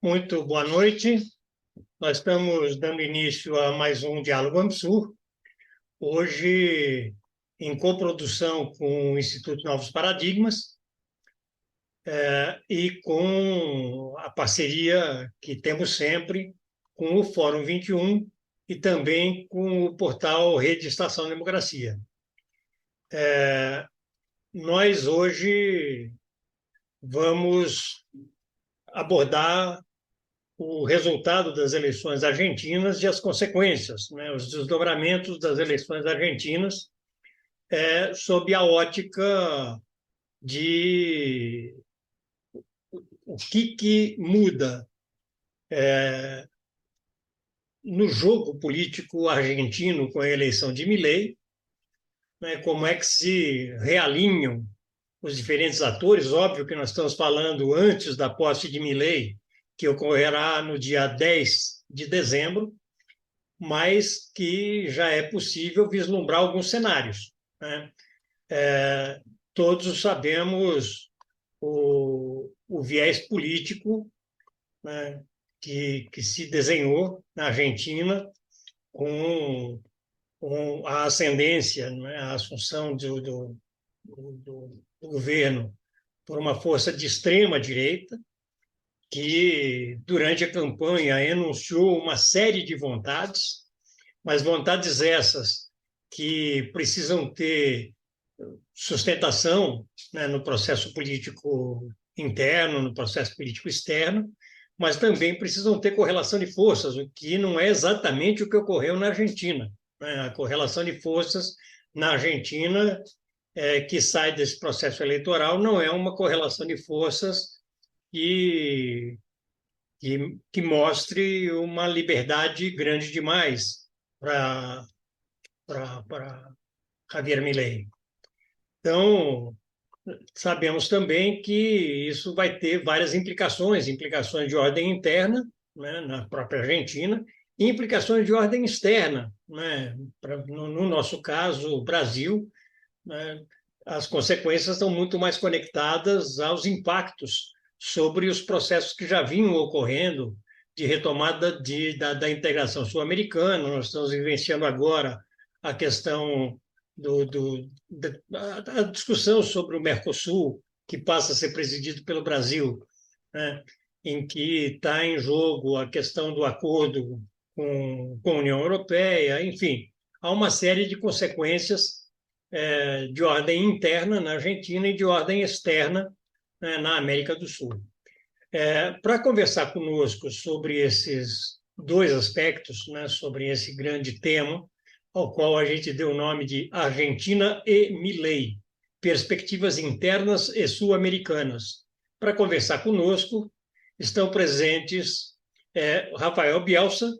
Muito boa noite. Nós estamos dando início a mais um Diálogo AMSUR, hoje em coprodução com o Instituto Novos Paradigmas e com a parceria que temos sempre com o Fórum 21 e também com o portal Rede Estação Democracia. Nós hoje vamos abordar o resultado das eleições argentinas e as consequências, né, os desdobramentos das eleições argentinas, sob a ótica de o que muda no jogo político argentino com a eleição de Milei, né, como é que se realinham os diferentes atores. Óbvio que nós estamos falando antes da posse de Milei, que ocorrerá no dia 10 de dezembro, mas que já é possível vislumbrar alguns cenários, né? Todos sabemos o viés político, né, que se desenhou na Argentina com a ascendência, né, a assunção do governo por uma força de extrema direita, que durante a campanha enunciou uma série de vontades, mas vontades essas que precisam ter sustentação, né, no processo político interno, no processo político externo, mas também precisam ter correlação de forças, o que não é exatamente o que ocorreu na Argentina, né? A correlação de forças na Argentina, que sai desse processo eleitoral, não é uma correlação de forças que mostre uma liberdade grande demais para Javier Milei. Então, sabemos também que isso vai ter várias implicações de ordem interna, né, na própria Argentina, e implicações de ordem externa, né, no nosso caso, o Brasil, né, as consequências estão muito mais conectadas aos impactos sobre os processos que já vinham ocorrendo de retomada da integração sul-americana. Nós estamos vivenciando agora a questão da discussão sobre o Mercosul, que passa a ser presidido pelo Brasil, né, em que está em jogo a questão do acordo com a União Europeia. Enfim, há uma série de consequências de ordem interna na Argentina e de ordem externa, né, na América do Sul. Para conversar conosco sobre esses dois aspectos, né, sobre esse grande tema, ao qual a gente deu o nome de Argentina e Milei, perspectivas internas e sul-americanas. Para conversar conosco estão presentes Rafael Bielsa,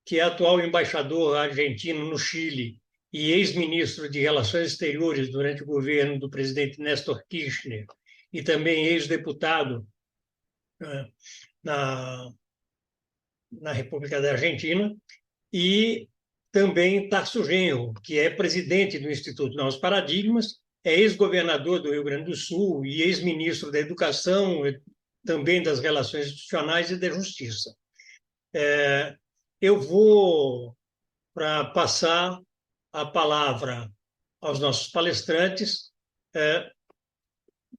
que é atual embaixador argentino no Chile e ex-ministro de Relações Exteriores durante o governo do presidente Néstor Kirchner, e também ex-deputado na, na República da Argentina, e também Tarso Genro, que é presidente do Instituto Novos Paradigmas, é ex-governador do Rio Grande do Sul e ex-ministro da Educação, também das Relações Institucionais e da Justiça. Eu vou, para passar a palavra aos nossos palestrantes,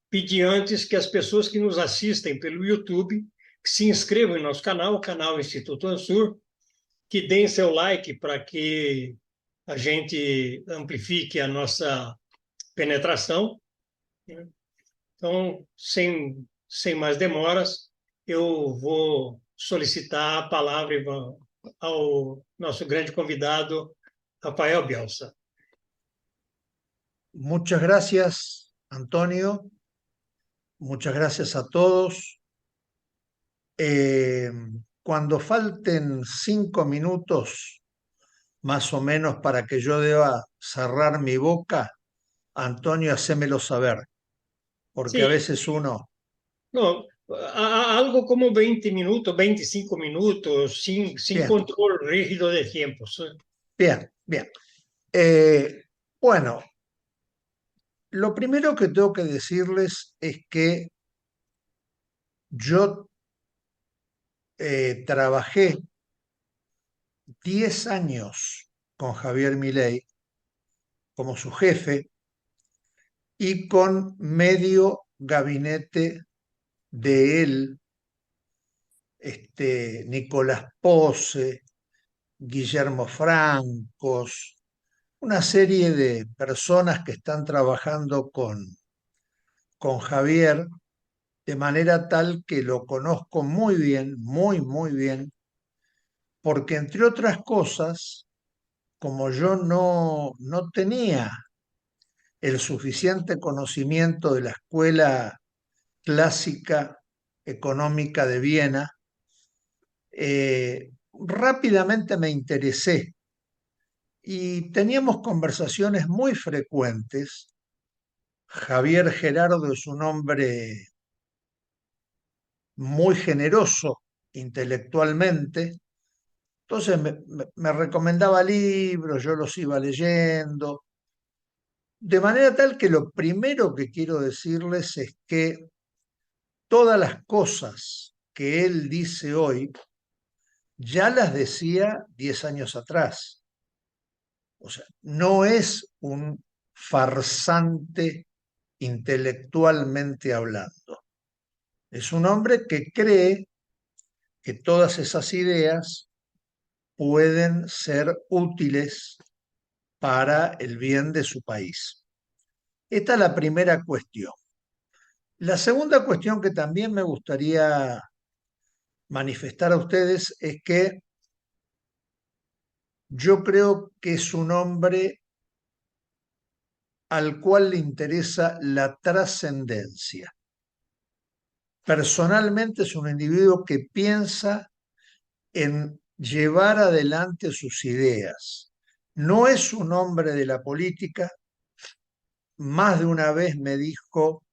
pedir antes que as pessoas que nos assistem pelo YouTube que se inscrevam em nosso canal, o canal Instituto Ansur, que deem seu like para que a gente amplifique a nossa penetração. Então, sem mais demoras, eu vou solicitar a palavra ao nosso grande convidado, Rafael Bielsa. Muchas gracias, Antonio. Muchas gracias a todos. Cuando falten 5 minutos, más o menos, para que yo deba cerrar mi boca, Antonio, hacémelo saber, porque Sí, a veces uno... no, algo como 20 minutos, 25 minutos, sin Bien, control rígido de tiempos. bien, bien. Bueno, lo primero que tengo que decirles es que yo trabajé 10 años con Javier Milei como su jefe y con medio gabinete de él, Nicolás Pose, Guillermo Francos, una serie de personas que están trabajando con Javier, de manera tal que lo conozco muy bien, muy, muy bien, porque entre otras cosas, como yo no tenía el suficiente conocimiento de la escuela clásica económica de Viena, rápidamente me interesé y teníamos conversaciones muy frecuentes. Javier Gerardo es un hombre muy generoso intelectualmente, entonces me recomendaba libros, yo los iba leyendo, de manera tal que lo primero que quiero decirles es que todas las cosas que él dice hoy ya las decía 10 años atrás. O sea, no es un farsante intelectualmente hablando. Es un hombre que cree que todas esas ideas pueden ser útiles para el bien de su país. Esta es la primera cuestión. La segunda cuestión que también me gustaría manifestar a ustedes es que yo creo que es un hombre al cual le interesa la trascendencia. Personalmente es un individuo que piensa en llevar adelante sus ideas. No es un hombre de la política. Más de una vez me dijo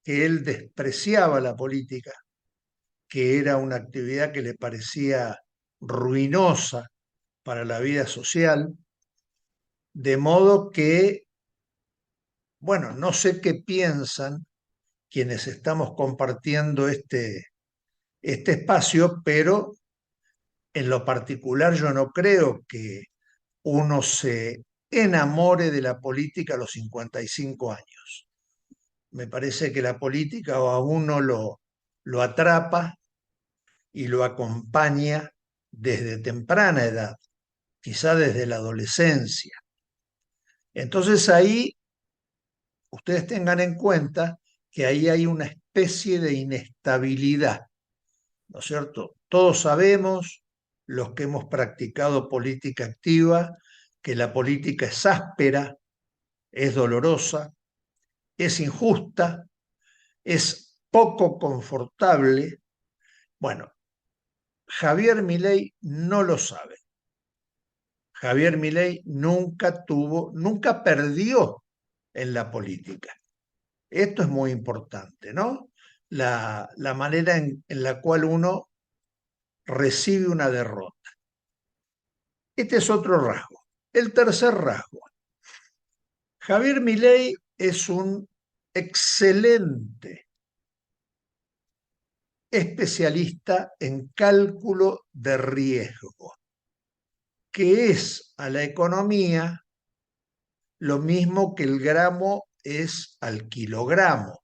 que él despreciaba la política, que era una actividad que le parecía ruinosa para la vida social, de modo que, bueno, no sé qué piensan quienes estamos compartiendo este espacio, pero en lo particular yo no creo que uno se enamore de la política a los 55 años. Me parece que la política a uno lo atrapa y lo acompaña desde temprana edad, quizá desde la adolescencia. Entonces ahí ustedes tengan en cuenta que ahí hay una especie de inestabilidad, ¿no es cierto? Todos sabemos, los que hemos practicado política activa, que la política es áspera, es dolorosa, es injusta, es poco confortable. Bueno, Javier Milei no lo sabe. Javier Milei nunca perdió en la política. Esto es muy importante, ¿no? La manera en la cual uno recibe una derrota. Este es otro rasgo. El tercer rasgo. Javier Milei es un excelente especialista en cálculo de riesgo, que es a la economía lo mismo que el gramo es al kilogramo.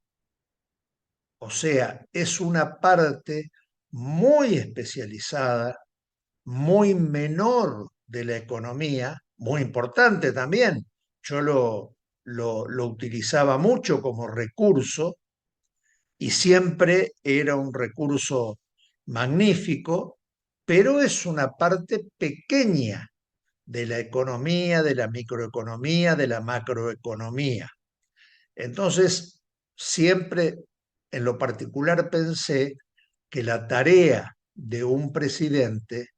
O sea, es una parte muy especializada, muy menor de la economía, muy importante también. Yo lo utilizaba mucho como recurso y siempre era un recurso magnífico, pero es una parte pequeña de la economía, de la microeconomía, de la macroeconomía. Entonces, siempre en lo particular pensé que la tarea de un presidente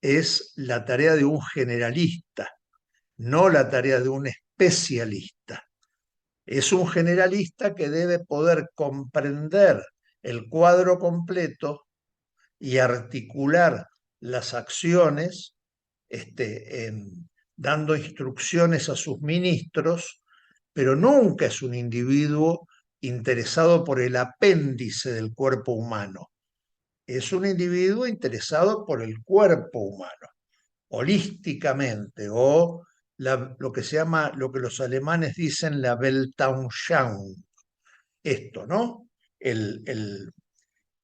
es la tarea de un generalista, no la tarea de un especialista. Es un generalista que debe poder comprender el cuadro completo y articular las acciones, dando instrucciones a sus ministros, pero nunca es un individuo interesado por el apéndice del cuerpo humano. es un individuo interesado por el cuerpo humano, holísticamente, o lo que se llama, lo que los alemanes dicen la Weltanschauung, esto, ¿no? El, el,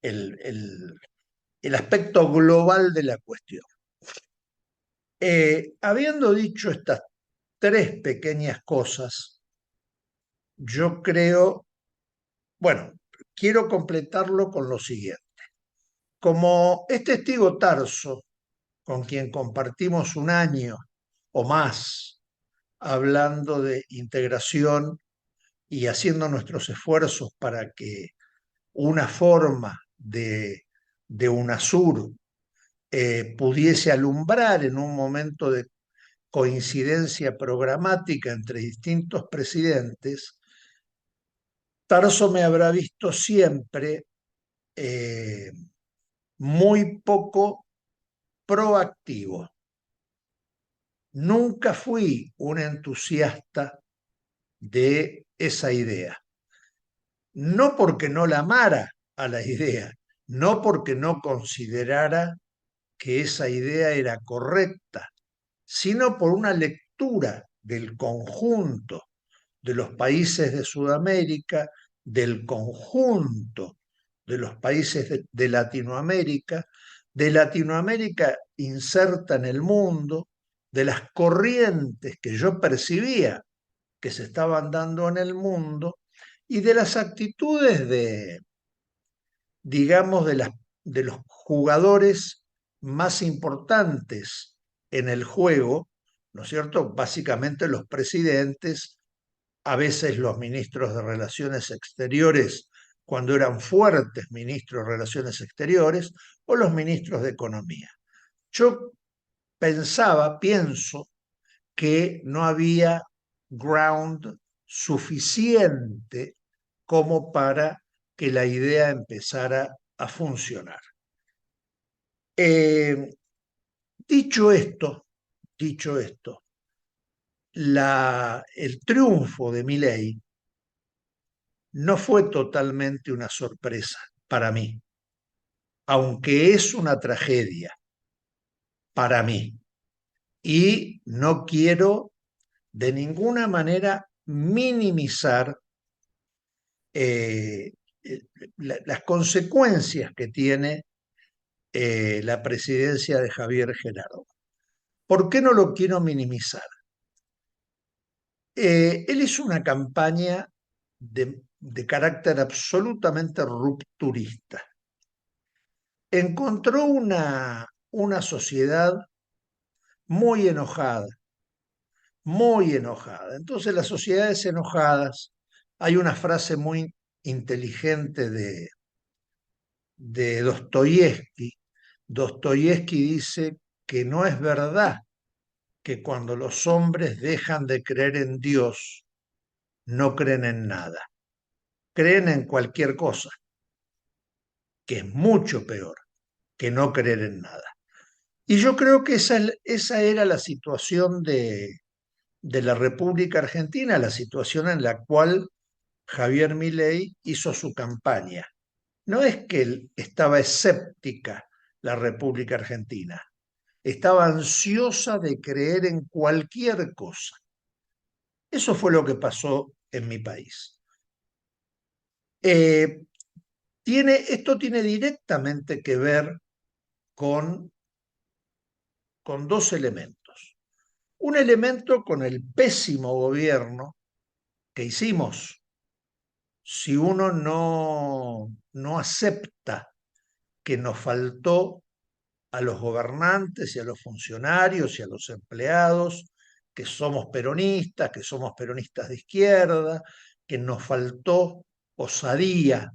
el, el, el aspecto global de la cuestión. Habiendo dicho estas tres pequeñas cosas, yo creo, bueno, quiero completarlo con lo siguiente. Como es testigo Tarso, con quien compartimos un año o más hablando de integración y haciendo nuestros esfuerzos para que una forma de UNASUR pudiese alumbrar en un momento de coincidencia programática entre distintos presidentes, Tarso me habrá visto siempre eh, muy poco proactivo. Nunca fui un entusiasta de esa idea. No porque no la amara a la idea, no porque no considerara que esa idea era correcta, sino por una lectura del conjunto de los países de Sudamérica, del conjunto de los países de Latinoamérica inserta en el mundo, de las corrientes que yo percibía que se estaban dando en el mundo y de las actitudes digamos, de los jugadores más importantes en el juego, ¿no es cierto? Básicamente los presidentes, a veces los ministros de Relaciones Exteriores, cuando eran fuertes ministros de Relaciones Exteriores, o los ministros de Economía. Yo pienso que no había ground suficiente como para que la idea empezara a funcionar. Eh, dicho esto, el triunfo de Milei no fue totalmente una sorpresa para mí, aunque es una tragedia para mí. Y no quiero de ninguna manera minimizar eh, las consecuencias que tiene la presidencia de Javier Gerardo. ¿Por qué no lo quiero minimizar? Él hizo una campaña de carácter absolutamente rupturista. Encontró una sociedad muy enojada, muy enojada. Entonces, las sociedades enojadas, hay una frase muy inteligente de Dostoyevsky. Dostoyevsky dice que no es verdad que cuando los hombres dejan de creer en Dios, no creen en nada. Creen en cualquier cosa, que es mucho peor que no creer en nada. Y yo creo que esa era la situación de la República Argentina, la situación en la cual Javier Milei hizo su campaña. No es que estaba escéptica la República Argentina, estaba ansiosa de creer en cualquier cosa. Eso fue lo que pasó en mi país. Esto tiene directamente que ver con dos elementos. Un elemento con el pésimo gobierno que hicimos. Si uno no acepta que nos faltó a los gobernantes y a los funcionarios y a los empleados, que somos peronistas de izquierda, que nos faltó osadía,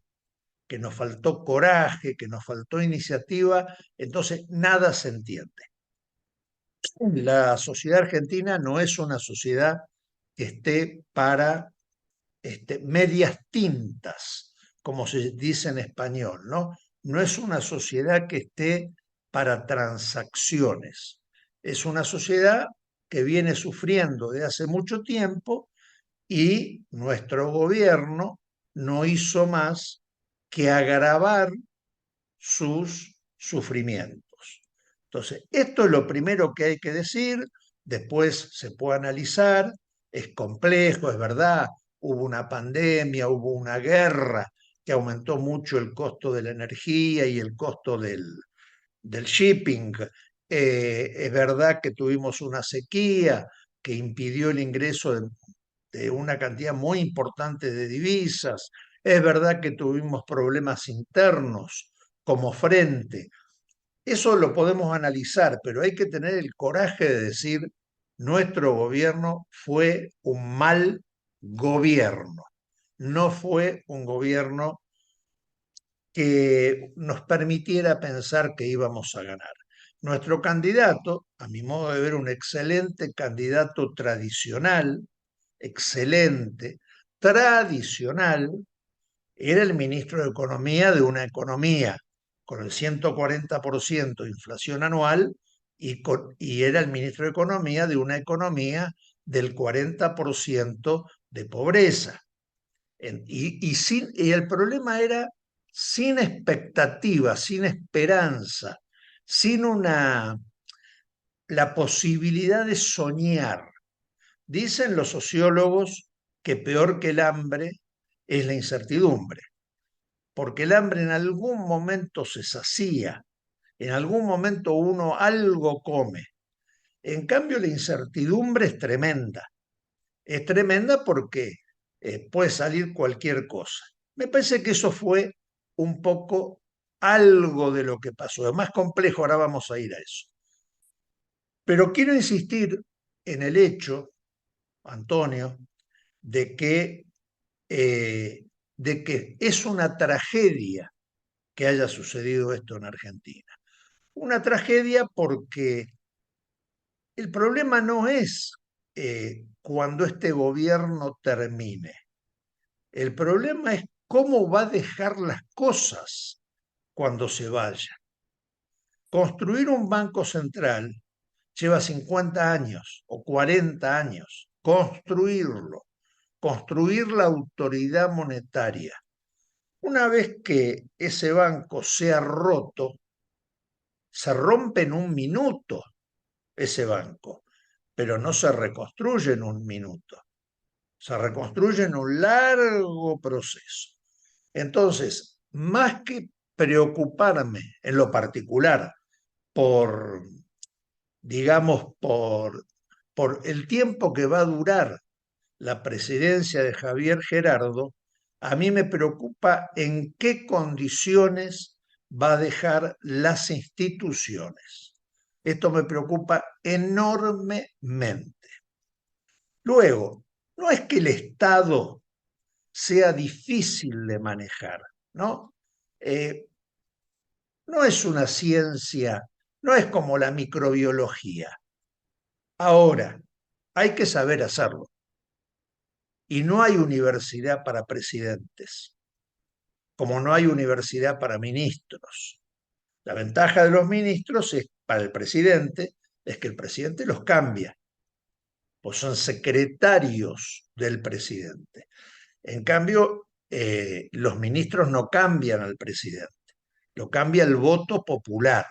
que nos faltó coraje, que nos faltó iniciativa, entonces nada se entiende. La sociedad argentina no es una sociedad que esté para medias tintas, como se dice en español, ¿no? No es una sociedad que esté para transacciones. Es una sociedad que viene sufriendo de hace mucho tiempo y nuestro gobierno no hizo más que agravar sus sufrimientos. Entonces, esto es lo primero que hay que decir, después se puede analizar, es complejo, es verdad, hubo una pandemia, hubo una guerra que aumentó mucho el costo de la energía y el costo del shipping. Es verdad que tuvimos una sequía que impidió el ingreso de una cantidad muy importante de divisas. Es verdad que tuvimos problemas internos como frente. Eso lo podemos analizar, pero hay que tener el coraje de decir, nuestro gobierno fue un mal gobierno, no fue un gobierno que nos permitiera pensar que íbamos a ganar. Nuestro candidato, a mi modo de ver, un excelente candidato tradicional, excelente, tradicional, era el ministro de Economía de una economía con el 140% de inflación anual y era el ministro de Economía de una economía del 40% de pobreza. Y el problema era sin expectativa, sin esperanza, sin la posibilidad de soñar. Dicen los sociólogos que peor que el hambre es la incertidumbre, porque el hambre en algún momento se sacía, en algún momento uno algo come. En cambio, la incertidumbre es tremenda. Es tremenda porque puede salir cualquier cosa. Me parece que eso fue un poco algo de lo que pasó. Es más complejo, ahora vamos a ir a eso. Pero quiero insistir en el hecho, Antonio, de que, de que es una tragedia que haya sucedido esto en Argentina. Una tragedia porque el problema no es cuando este gobierno termine. El problema es cómo va a dejar las cosas cuando se vaya. Construir un banco central lleva 50 años o 40 años. Construirlo, construir la autoridad monetaria. Una vez que ese banco sea roto, se rompe en un minuto ese banco, pero no se reconstruye en un minuto, se reconstruye en un largo proceso. Entonces, más que preocuparme en lo particular por, digamos, por el tiempo que va a durar la presidencia de Javier Gerardo, a mí me preocupa en qué condiciones va a dejar las instituciones. Esto me preocupa enormemente. Luego, no es que el Estado sea difícil de manejar, ¿no? No es una ciencia, no es como la microbiología. Ahora, hay que saber hacerlo. Y no hay universidad para presidentes, como no hay universidad para ministros. La ventaja de los ministros es, para el presidente es que el presidente los cambia, pues son secretarios del presidente. En cambio, los ministros no cambian al presidente, lo cambia el voto popular.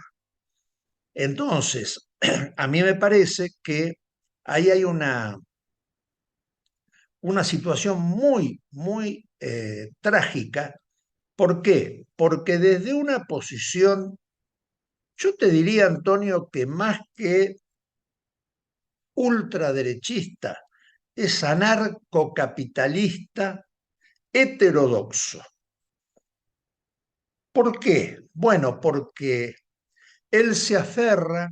Entonces, a mí me parece que ahí hay una situación muy, muy trágica. ¿Por qué? Porque desde una posición, yo te diría, Antonio, que más que ultraderechista, es anarcocapitalista heterodoxo. ¿Por qué? Bueno, porque él se aferra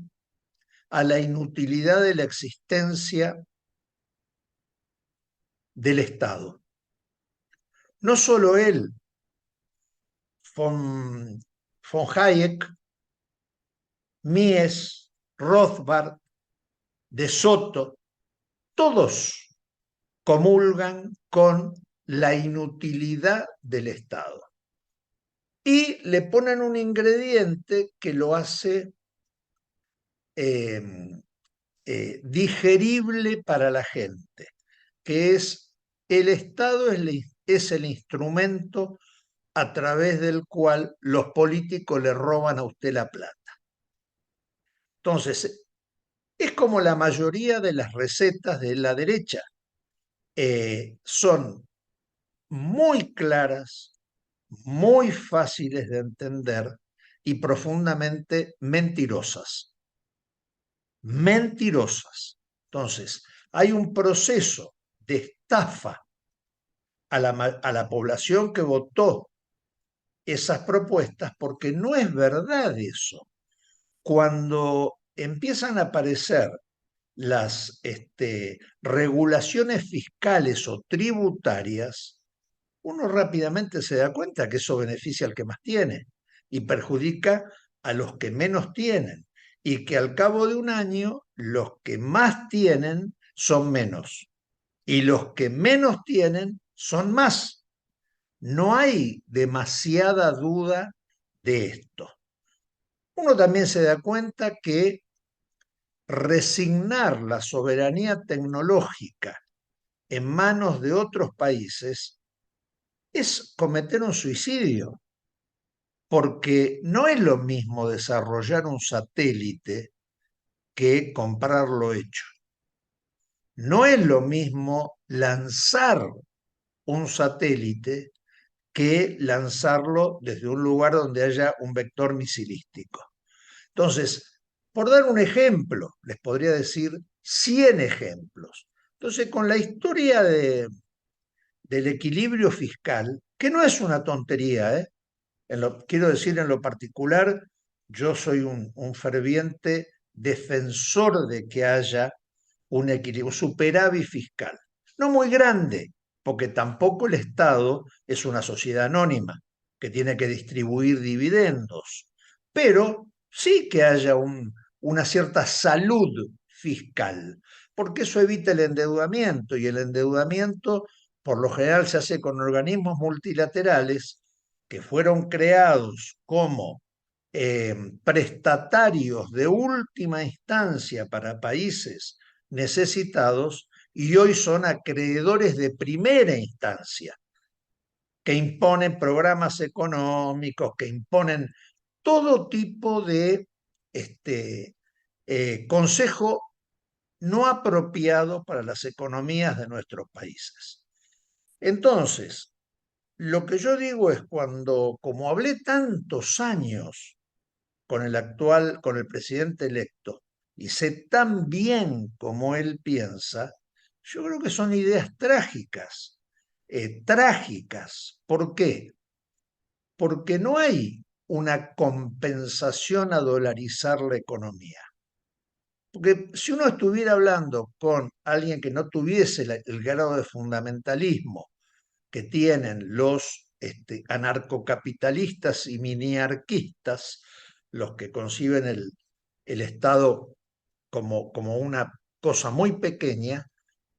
a la inutilidad de la existencia del Estado. No solo él, von Hayek, Mies, Rothbard, De Soto, todos comulgan con la inutilidad del Estado. Y le ponen un ingrediente que lo hace eh, digerible para la gente, que es el Estado es el instrumento a través del cual los políticos le roban a usted la plata. Entonces, es como la mayoría de las recetas de la derecha. Son muy claras, muy fáciles de entender y profundamente mentirosas. Mentirosas. Entonces, hay un proceso de estafa a la población que votó esas propuestas porque no es verdad eso. Cuando empiezan a aparecer las regulaciones fiscales o tributarias, uno rápidamente se da cuenta que eso beneficia al que más tiene y perjudica a los que menos tienen, y que al cabo de un año los que más tienen son menos y los que menos tienen son más. No hay demasiada duda de esto. Uno también se da cuenta que resignar la soberanía tecnológica en manos de otros países es cometer un suicidio, porque no es lo mismo desarrollar un satélite que comprarlo hecho. No es lo mismo lanzar un satélite que lanzarlo desde un lugar donde haya un vector misilístico. Entonces, por dar un ejemplo, les podría decir 100 ejemplos. Entonces, con la historia del equilibrio fiscal, que no es una tontería, quiero decir en lo particular, yo soy un ferviente defensor de que haya un equilibrio, superávit fiscal. No muy grande, porque tampoco el Estado es una sociedad anónima que tiene que distribuir dividendos, pero sí que haya una cierta salud fiscal, porque eso evita el endeudamiento, y el endeudamiento por lo general se hace con organismos multilaterales que fueron creados como prestatarios de última instancia para países necesitados, y hoy son acreedores de primera instancia, que imponen programas económicos, que imponen todo tipo de consejo no apropiado para las economías de nuestros países. Entonces, lo que yo digo es, cuando, como hablé tantos años con el presidente electo, y sé tan bien como él piensa, yo creo que son ideas trágicas, trágicas. ¿Por qué? Porque no hay una compensación a dolarizar la economía. Porque si uno estuviera hablando con alguien que no tuviese el grado de fundamentalismo que tienen los anarcocapitalistas y miniarquistas, los que conciben el Estado como una cosa muy pequeña,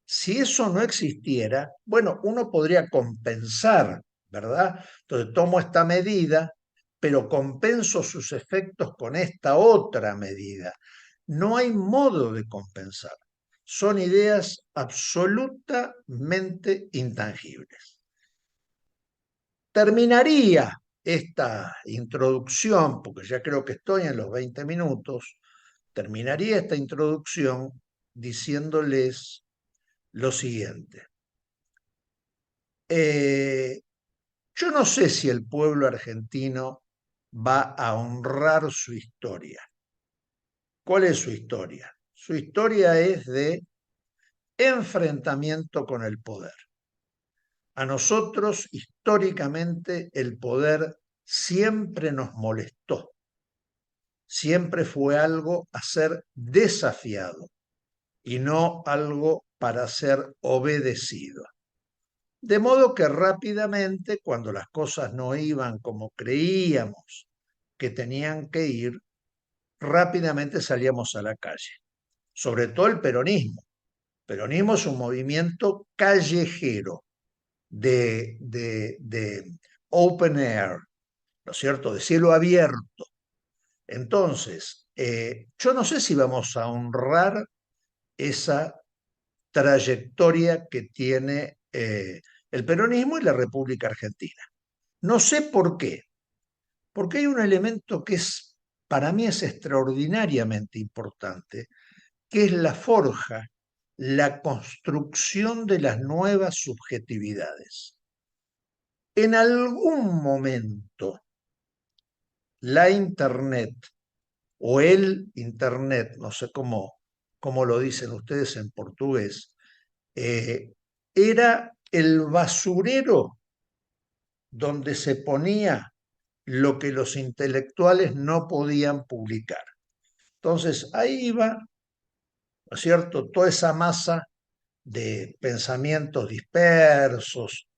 si eso no existiera, bueno, uno podría compensar, ¿verdad? Entonces tomo esta medida, pero compenso sus efectos con esta otra medida. No hay modo de compensar. Son ideas absolutamente intangibles. Terminaría esta introducción, porque ya creo que estoy en los 20 minutos, terminaría esta introducción diciéndoles lo siguiente. Yo no sé si el pueblo argentino va a honrar su historia. ¿Cuál es su historia? Su historia es de enfrentamiento con el poder. A nosotros, históricamente, el poder siempre nos molestó. Siempre fue algo a ser desafiado y no algo para ser obedecido. De modo que rápidamente, cuando las cosas no iban como creíamos que tenían que ir, rápidamente salíamos a la calle. Sobre todo el peronismo. El peronismo es un movimiento callejero de open air, ¿no es cierto?, de cielo abierto. Entonces, yo no sé si vamos a honrar esa trayectoria que tiene el peronismo y la República Argentina. No sé por qué, porque hay un elemento que para mí es extraordinariamente importante, que es la forja, la construcción de las nuevas subjetividades. En algún momento, la Internet o el Internet, no sé cómo lo dicen ustedes en portugués, era el basurero donde se ponía lo que los intelectuales no podían publicar. Entonces, ahí iba, ¿no es cierto?, toda esa masa de pensamientos dispersos.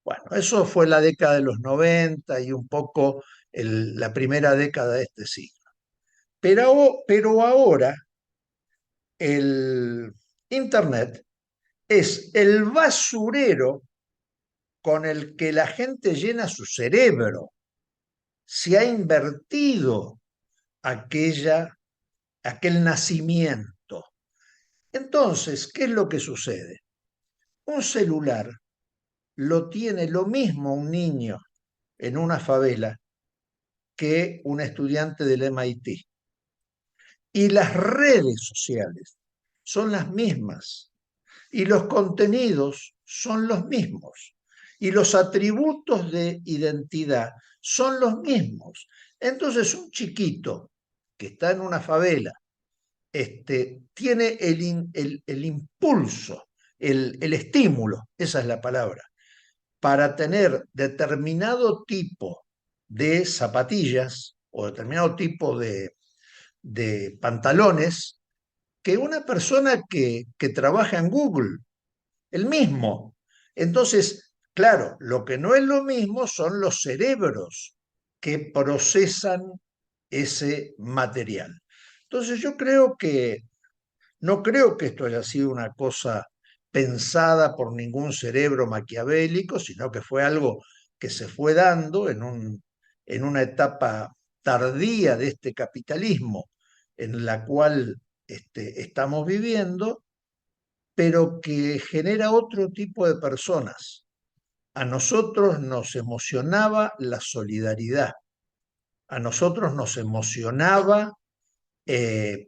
Bueno, eso fue la década de los 90 y un poco la primera década de este siglo. Pero ahora el Internet es el basurero con el que la gente llena su cerebro. Se ha invertido aquel nacimiento. Entonces, ¿qué es lo que sucede? Un celular lo tiene lo mismo un niño en una favela que un estudiante del MIT. Y las redes sociales son las mismas. Y los contenidos son los mismos. Y los atributos de identidad son los mismos. Entonces, un chiquito que está en una favela tiene el impulso, el estímulo, esa es la palabra, para tener determinado tipo de zapatillas o determinado tipo de pantalones que una persona que trabaja en Google, el mismo. Entonces, claro, lo que no es lo mismo son los cerebros que procesan ese material. Entonces yo no creo que esto haya sido una cosa pensada por ningún cerebro maquiavélico, sino que fue algo que se fue dando en una etapa tardía de este capitalismo en la cual estamos viviendo, pero que genera otro tipo de personas. A nosotros nos emocionaba la solidaridad, a nosotros nos emocionaba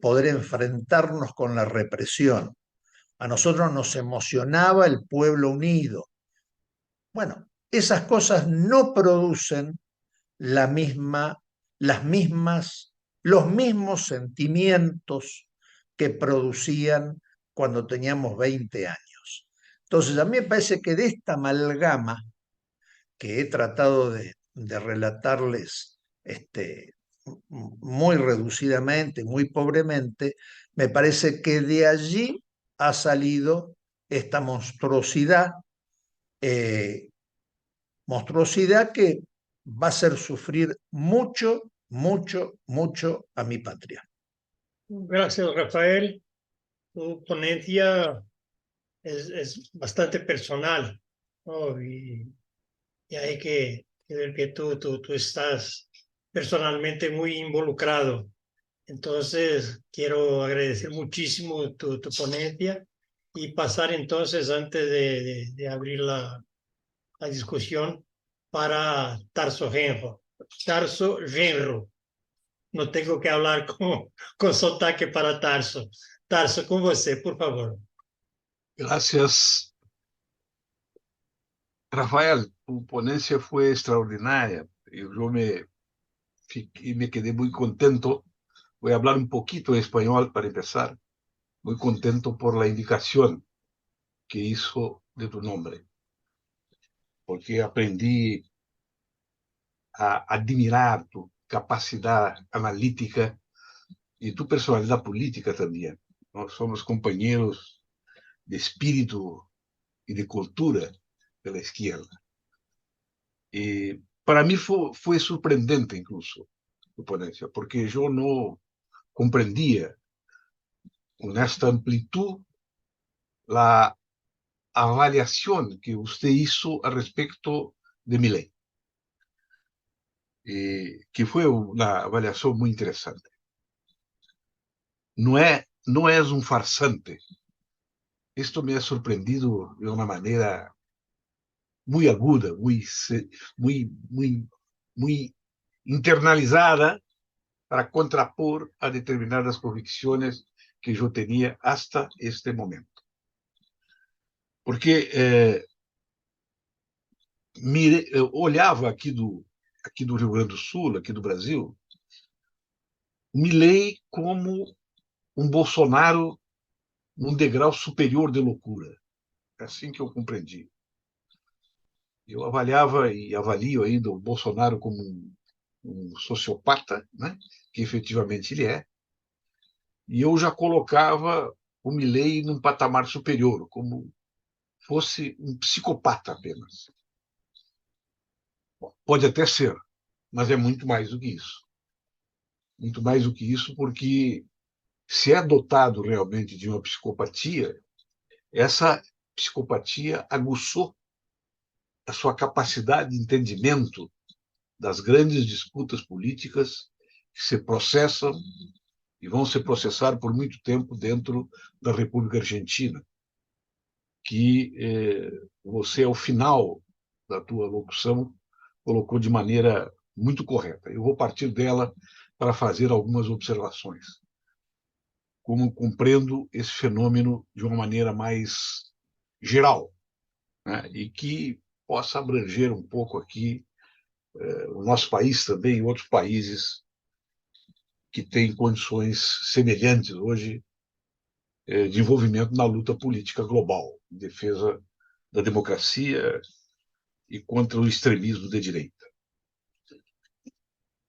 poder enfrentarnos con la represión. A nosotros nos emocionaba el pueblo unido. Bueno, esas cosas no producen la misma, las mismas, los mismos sentimientos que producían cuando teníamos 20 años. Entonces, a mí me parece que de esta amalgama que he tratado de relatarles muy reducidamente, muy pobremente, me parece que de allí ha salido esta eh, monstruosidad que va a hacer sufrir mucho, mucho, mucho a mi patria. Gracias, Rafael. Tu ponencia es bastante personal, ¿no? Y hay que ver que tú estás personalmente muy involucrado. Entonces, quiero agradecer muchísimo tu ponencia y pasar entonces, antes de abrir la discusión, para Tarso Genro. Tarso Genro. No tengo que hablar con sotaque para Tarso. Tarso, com você, por favor. Gracias, Rafael. Tu ponencia fue extraordinaria. Me quedé muy contento. Voy a hablar un poquito de español para empezar. Muy contento por la indicación que hizo de tu nombre, porque aprendí a admirar tu capacidad analítica y tu personalidad política también, ¿no? Somos compañeros de espíritu y de cultura de la izquierda. Y para mí fue sorprendente incluso tu ponencia, porque yo no comprendía con esta amplitud la avaliación que usted hizo al respecto de mi ley, que fue una avaliación muy interesante. No es un farsante. Esto me ha sorprendido de una manera muy aguda, muy internalizada para contrapor a determinadas convicções que eu tinha hasta este momento. Porque eu olhava aqui do Rio Grande do Sul, aqui do Brasil, Milei como Bolsonaro num degrau superior de loucura. É assim que eu compreendi. Eu avaliava e avalio ainda o Bolsonaro como um sociopata, né? Que efetivamente ele é, e eu já colocava o Milei num patamar superior, como fosse um psicopata apenas. Pode até ser, mas é muito mais do que isso. Muito mais do que isso, porque se é dotado realmente de uma psicopatia, essa psicopatia aguçou a sua capacidade de entendimento das grandes disputas políticas que se processam e vão se processar por muito tempo dentro da República Argentina, que você, ao final da tua locução, colocou de maneira muito correta. Eu vou partir dela para fazer algumas observações. Como compreendo esse fenômeno de uma maneira mais geral, né? E que possa abranger um pouco aqui o nosso país também e outros países que têm condições semelhantes hoje de envolvimento na luta política global, em defesa da democracia e contra o extremismo de direita.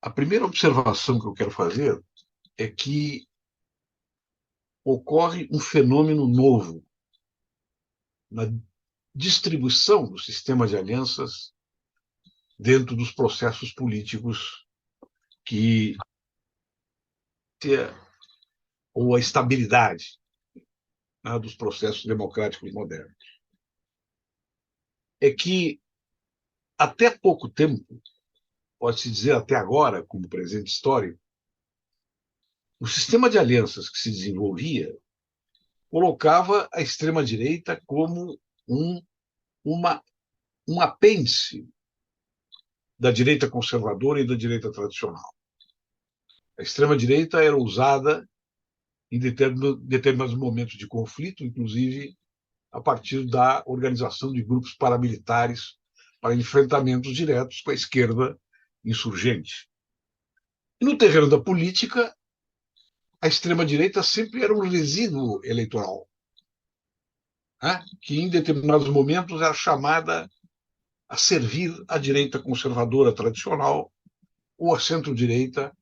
A primeira observação que eu quero fazer é que ocorre um fenômeno novo na distribuição do sistema de alianças dentro dos processos políticos que ou a estabilidade, né, dos processos democráticos modernos. É que até pouco tempo, pode-se dizer até agora, como presente histórico, o sistema de alianças que se desenvolvia colocava a extrema-direita como um apêndice da direita conservadora e da direita tradicional. A extrema-direita era usada em determinados momentos de conflito, inclusive a partir da organização de grupos paramilitares para enfrentamentos diretos com a esquerda insurgente. E no terreno da política, a extrema-direita sempre era um resíduo eleitoral, né? Que em determinados momentos era chamada a servir à direita conservadora tradicional ou à centro-direita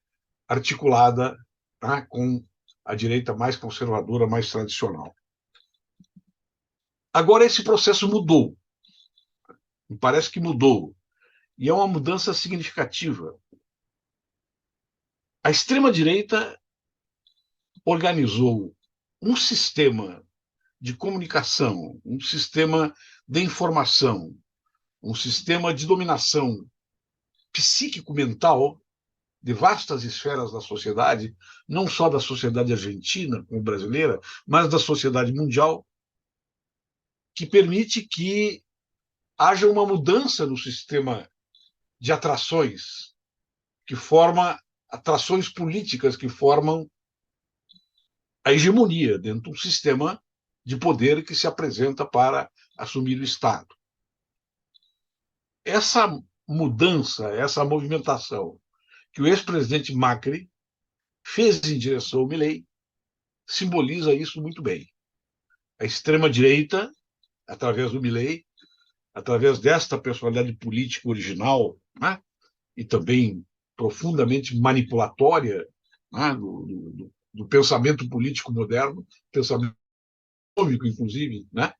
articulada, né, com a direita mais conservadora, mais tradicional. Agora esse processo mudou. Me parece que mudou. E é uma mudança significativa. A extrema-direita organizou um sistema de comunicação, um sistema de informação, um sistema de dominação psíquico-mental de vastas esferas da sociedade, não só da sociedade argentina como brasileira, mas da sociedade mundial, que permite que haja uma mudança no sistema de atrações, que forma atrações políticas que formam a hegemonia dentro de um sistema de poder que se apresenta para assumir o Estado. Essa mudança, essa movimentação que o ex-presidente Macri fez em direção ao Milei simboliza isso muito bem. A extrema-direita, através do Milei, através desta personalidade política original, né, e também profundamente manipulatória, né, do pensamento político moderno, pensamento econômico, inclusive, né,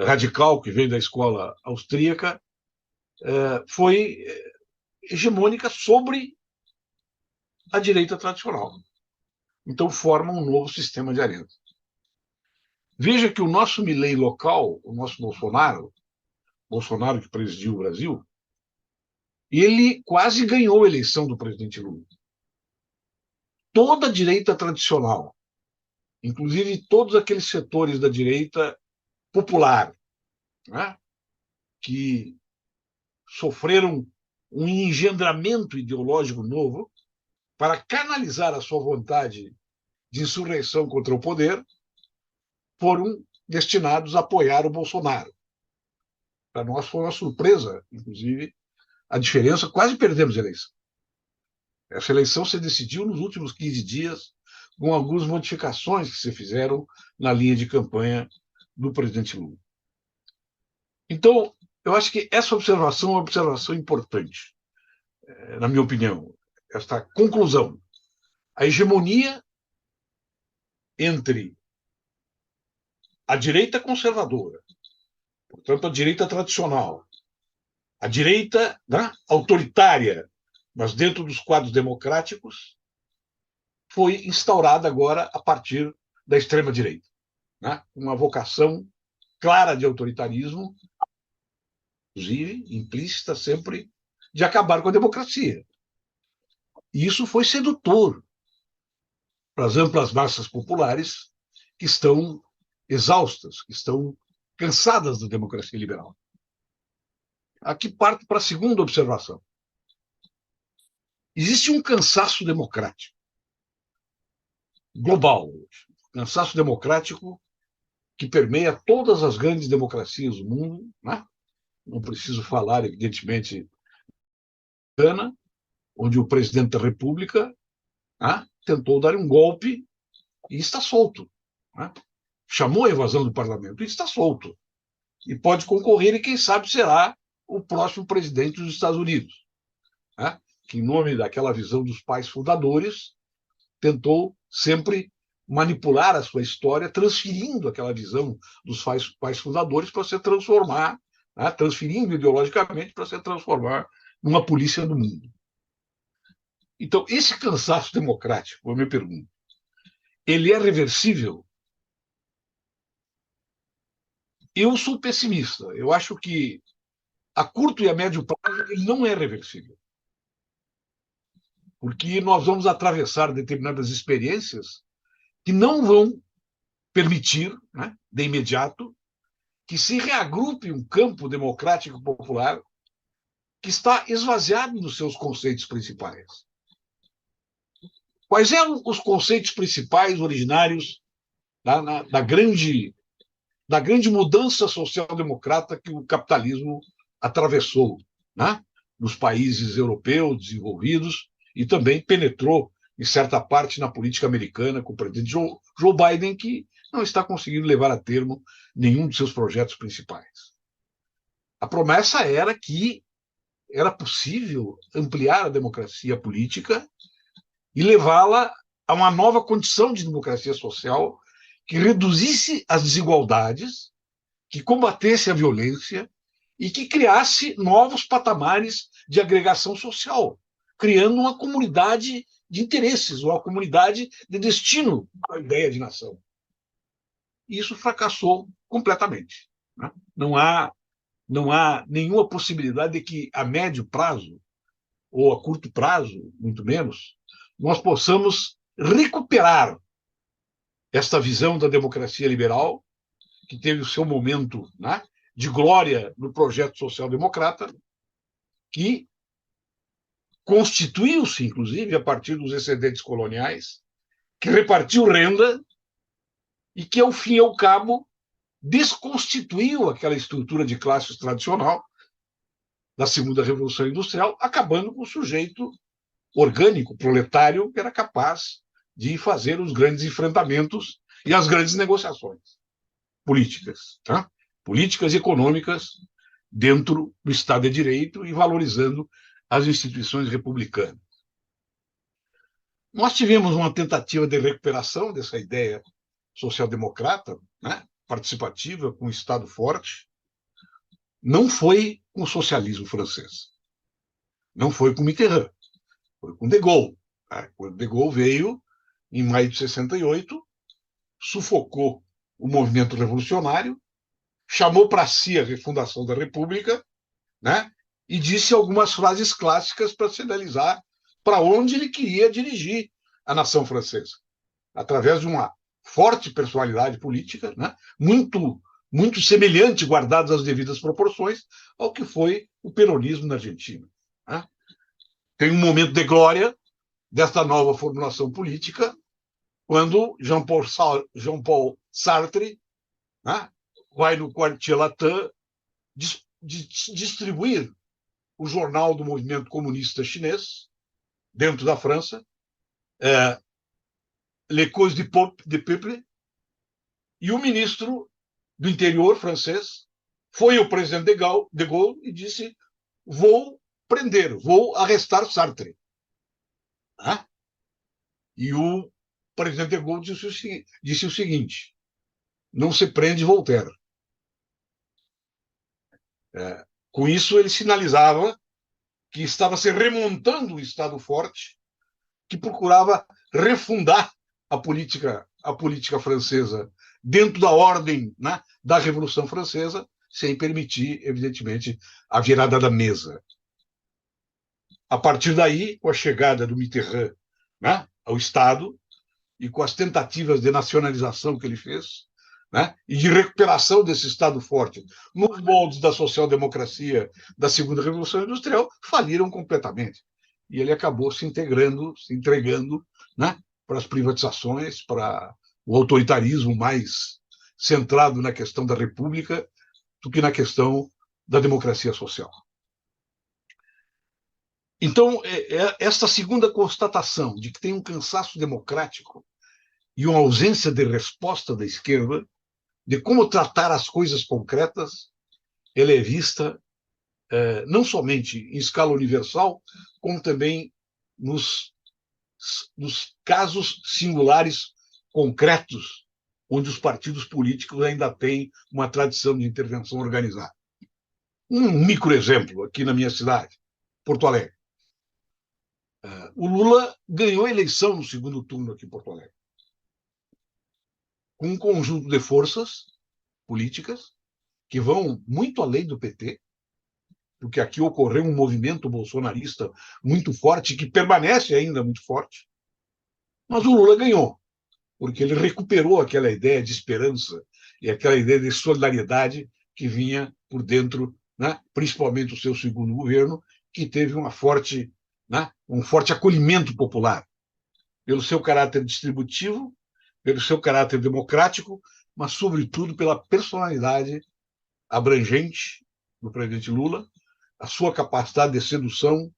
radical, que vem da escola austríaca, foi hegemônica sobre a direita tradicional. Então, forma um novo sistema de aliança. Veja que o nosso Milei local, o nosso Bolsonaro que presidiu o Brasil, ele quase ganhou a eleição do presidente Lula. Toda a direita tradicional, inclusive todos aqueles setores da direita popular, né, que sofreram um engendramento ideológico novo para canalizar a sua vontade de insurreição contra o poder, foram destinados a apoiar o Bolsonaro. Para nós foi uma surpresa, inclusive, a diferença, quase perdemos a eleição. Essa eleição se decidiu nos últimos 15 dias, com algumas modificações que se fizeram na linha de campanha do presidente Lula. Então, eu acho que essa observação é uma observação importante, na minha opinião, esta conclusão. A hegemonia entre a direita conservadora, portanto, a direita tradicional, a direita, né, autoritária, mas dentro dos quadros democráticos, foi instaurada agora a partir da extrema-direita, né? Uma vocação clara de autoritarismo, inclusive implícita sempre, de acabar com a democracia. E isso foi sedutor para as amplas massas populares que estão exaustas, que estão cansadas da democracia liberal. Aqui parto para a segunda observação. Existe um cansaço democrático global, cansaço democrático que permeia todas as grandes democracias do mundo, né? Não preciso falar, evidentemente, Gana, onde o presidente da República, né, tentou dar um golpe e está solto, né? Chamou a invasão do parlamento e está solto. E pode concorrer e, quem sabe, será o próximo presidente dos Estados Unidos, né? Que, em nome daquela visão dos pais fundadores, tentou sempre manipular a sua história, transferindo aquela visão dos pais fundadores para se transformar, né, transferindo ideologicamente para se transformar numa polícia do mundo. Então, esse cansaço democrático, eu me pergunto, ele é reversível? Eu sou pessimista. Eu acho que a curto e a médio prazo ele não é reversível. Porque nós vamos atravessar determinadas experiências que não vão permitir, né, de imediato, que se reagrupe um campo democrático popular que está esvaziado dos seus conceitos principais. Quais eram os conceitos principais originários da grande mudança social-democrata que o capitalismo atravessou, né, nos países europeus desenvolvidos e também penetrou, em certa parte, na política americana, com o presidente Joe Biden, que não está conseguindo levar a termo nenhum de seus projetos principais. A promessa era que era possível ampliar a democracia política e levá-la a uma nova condição de democracia social que reduzisse as desigualdades, que combatesse a violência e que criasse novos patamares de agregação social, criando uma comunidade de interesses, uma comunidade de destino à ideia de nação. E isso fracassou completamente, né? Não há nenhuma possibilidade de que, a médio prazo, ou a curto prazo, muito menos, nós possamos recuperar esta visão da democracia liberal, que teve o seu momento, né, de glória no projeto social-democrata, que constituiu-se, inclusive, a partir dos excedentes coloniais, que repartiu renda e que, ao fim e ao cabo, desconstituiu aquela estrutura de classes tradicional da segunda Revolução Industrial, acabando com o sujeito orgânico, proletário, que era capaz de fazer os grandes enfrentamentos e as grandes negociações políticas, tá? Políticas e econômicas dentro do Estado de Direito e valorizando as instituições republicanas. Nós tivemos uma tentativa de recuperação dessa ideia social-democrata, né, participativa, com um Estado forte. Não foi com o socialismo francês. Não foi com Mitterrand. Foi com De Gaulle. Quando De Gaulle veio, em maio de 68, sufocou o movimento revolucionário, chamou para si a refundação da República, né, e disse algumas frases clássicas para sinalizar para onde ele queria dirigir a nação francesa, através de uma forte personalidade política, né, muito muito semelhante, guardadas as devidas proporções, ao que foi o peronismo na Argentina. Né? Tem um momento de glória desta nova formulação política, quando Jean-Paul Sartre, né, vai no Quartier Latin distribuir o jornal do movimento comunista chinês, dentro da França, Les Causes du Peuple, e o ministro do interior francês foi o presidente de Gaulle e disse: vou prender, vou arrestar Sartre. E o presidente de Gaulle disse o seguinte: não se prende Voltaire. Com isso, ele sinalizava que estava se remontando um Estado forte que procurava refundar a política francesa dentro da ordem, né, da Revolução Francesa, sem permitir, evidentemente, a virada da mesa. A partir daí, com a chegada do Mitterrand, né, ao Estado, e com as tentativas de nacionalização que ele fez, né, e de recuperação desse Estado forte nos moldes da social-democracia da Segunda Revolução Industrial, faliram completamente. E ele acabou se entregando, né, para as privatizações, para o autoritarismo mais centrado na questão da república do que na questão da democracia social. Então, esta segunda constatação de que tem um cansaço democrático e uma ausência de resposta da esquerda, de como tratar as coisas concretas, ela é vista não somente em escala universal, como também nos casos singulares concretos, onde os partidos políticos ainda têm uma tradição de intervenção organizada. Um microexemplo aqui na minha cidade, Porto Alegre. O Lula ganhou a eleição no segundo turno aqui em Porto Alegre, com um conjunto de forças políticas que vão muito além do PT, porque aqui ocorreu um movimento bolsonarista muito forte, que permanece ainda muito forte, mas o Lula ganhou, porque ele recuperou aquela ideia de esperança e aquela ideia de solidariedade que vinha por dentro, né, principalmente o seu segundo governo, que teve um forte acolhimento popular, pelo seu caráter distributivo, pelo seu caráter democrático, mas, sobretudo, pela personalidade abrangente do presidente Lula, a sua capacidade de sedução,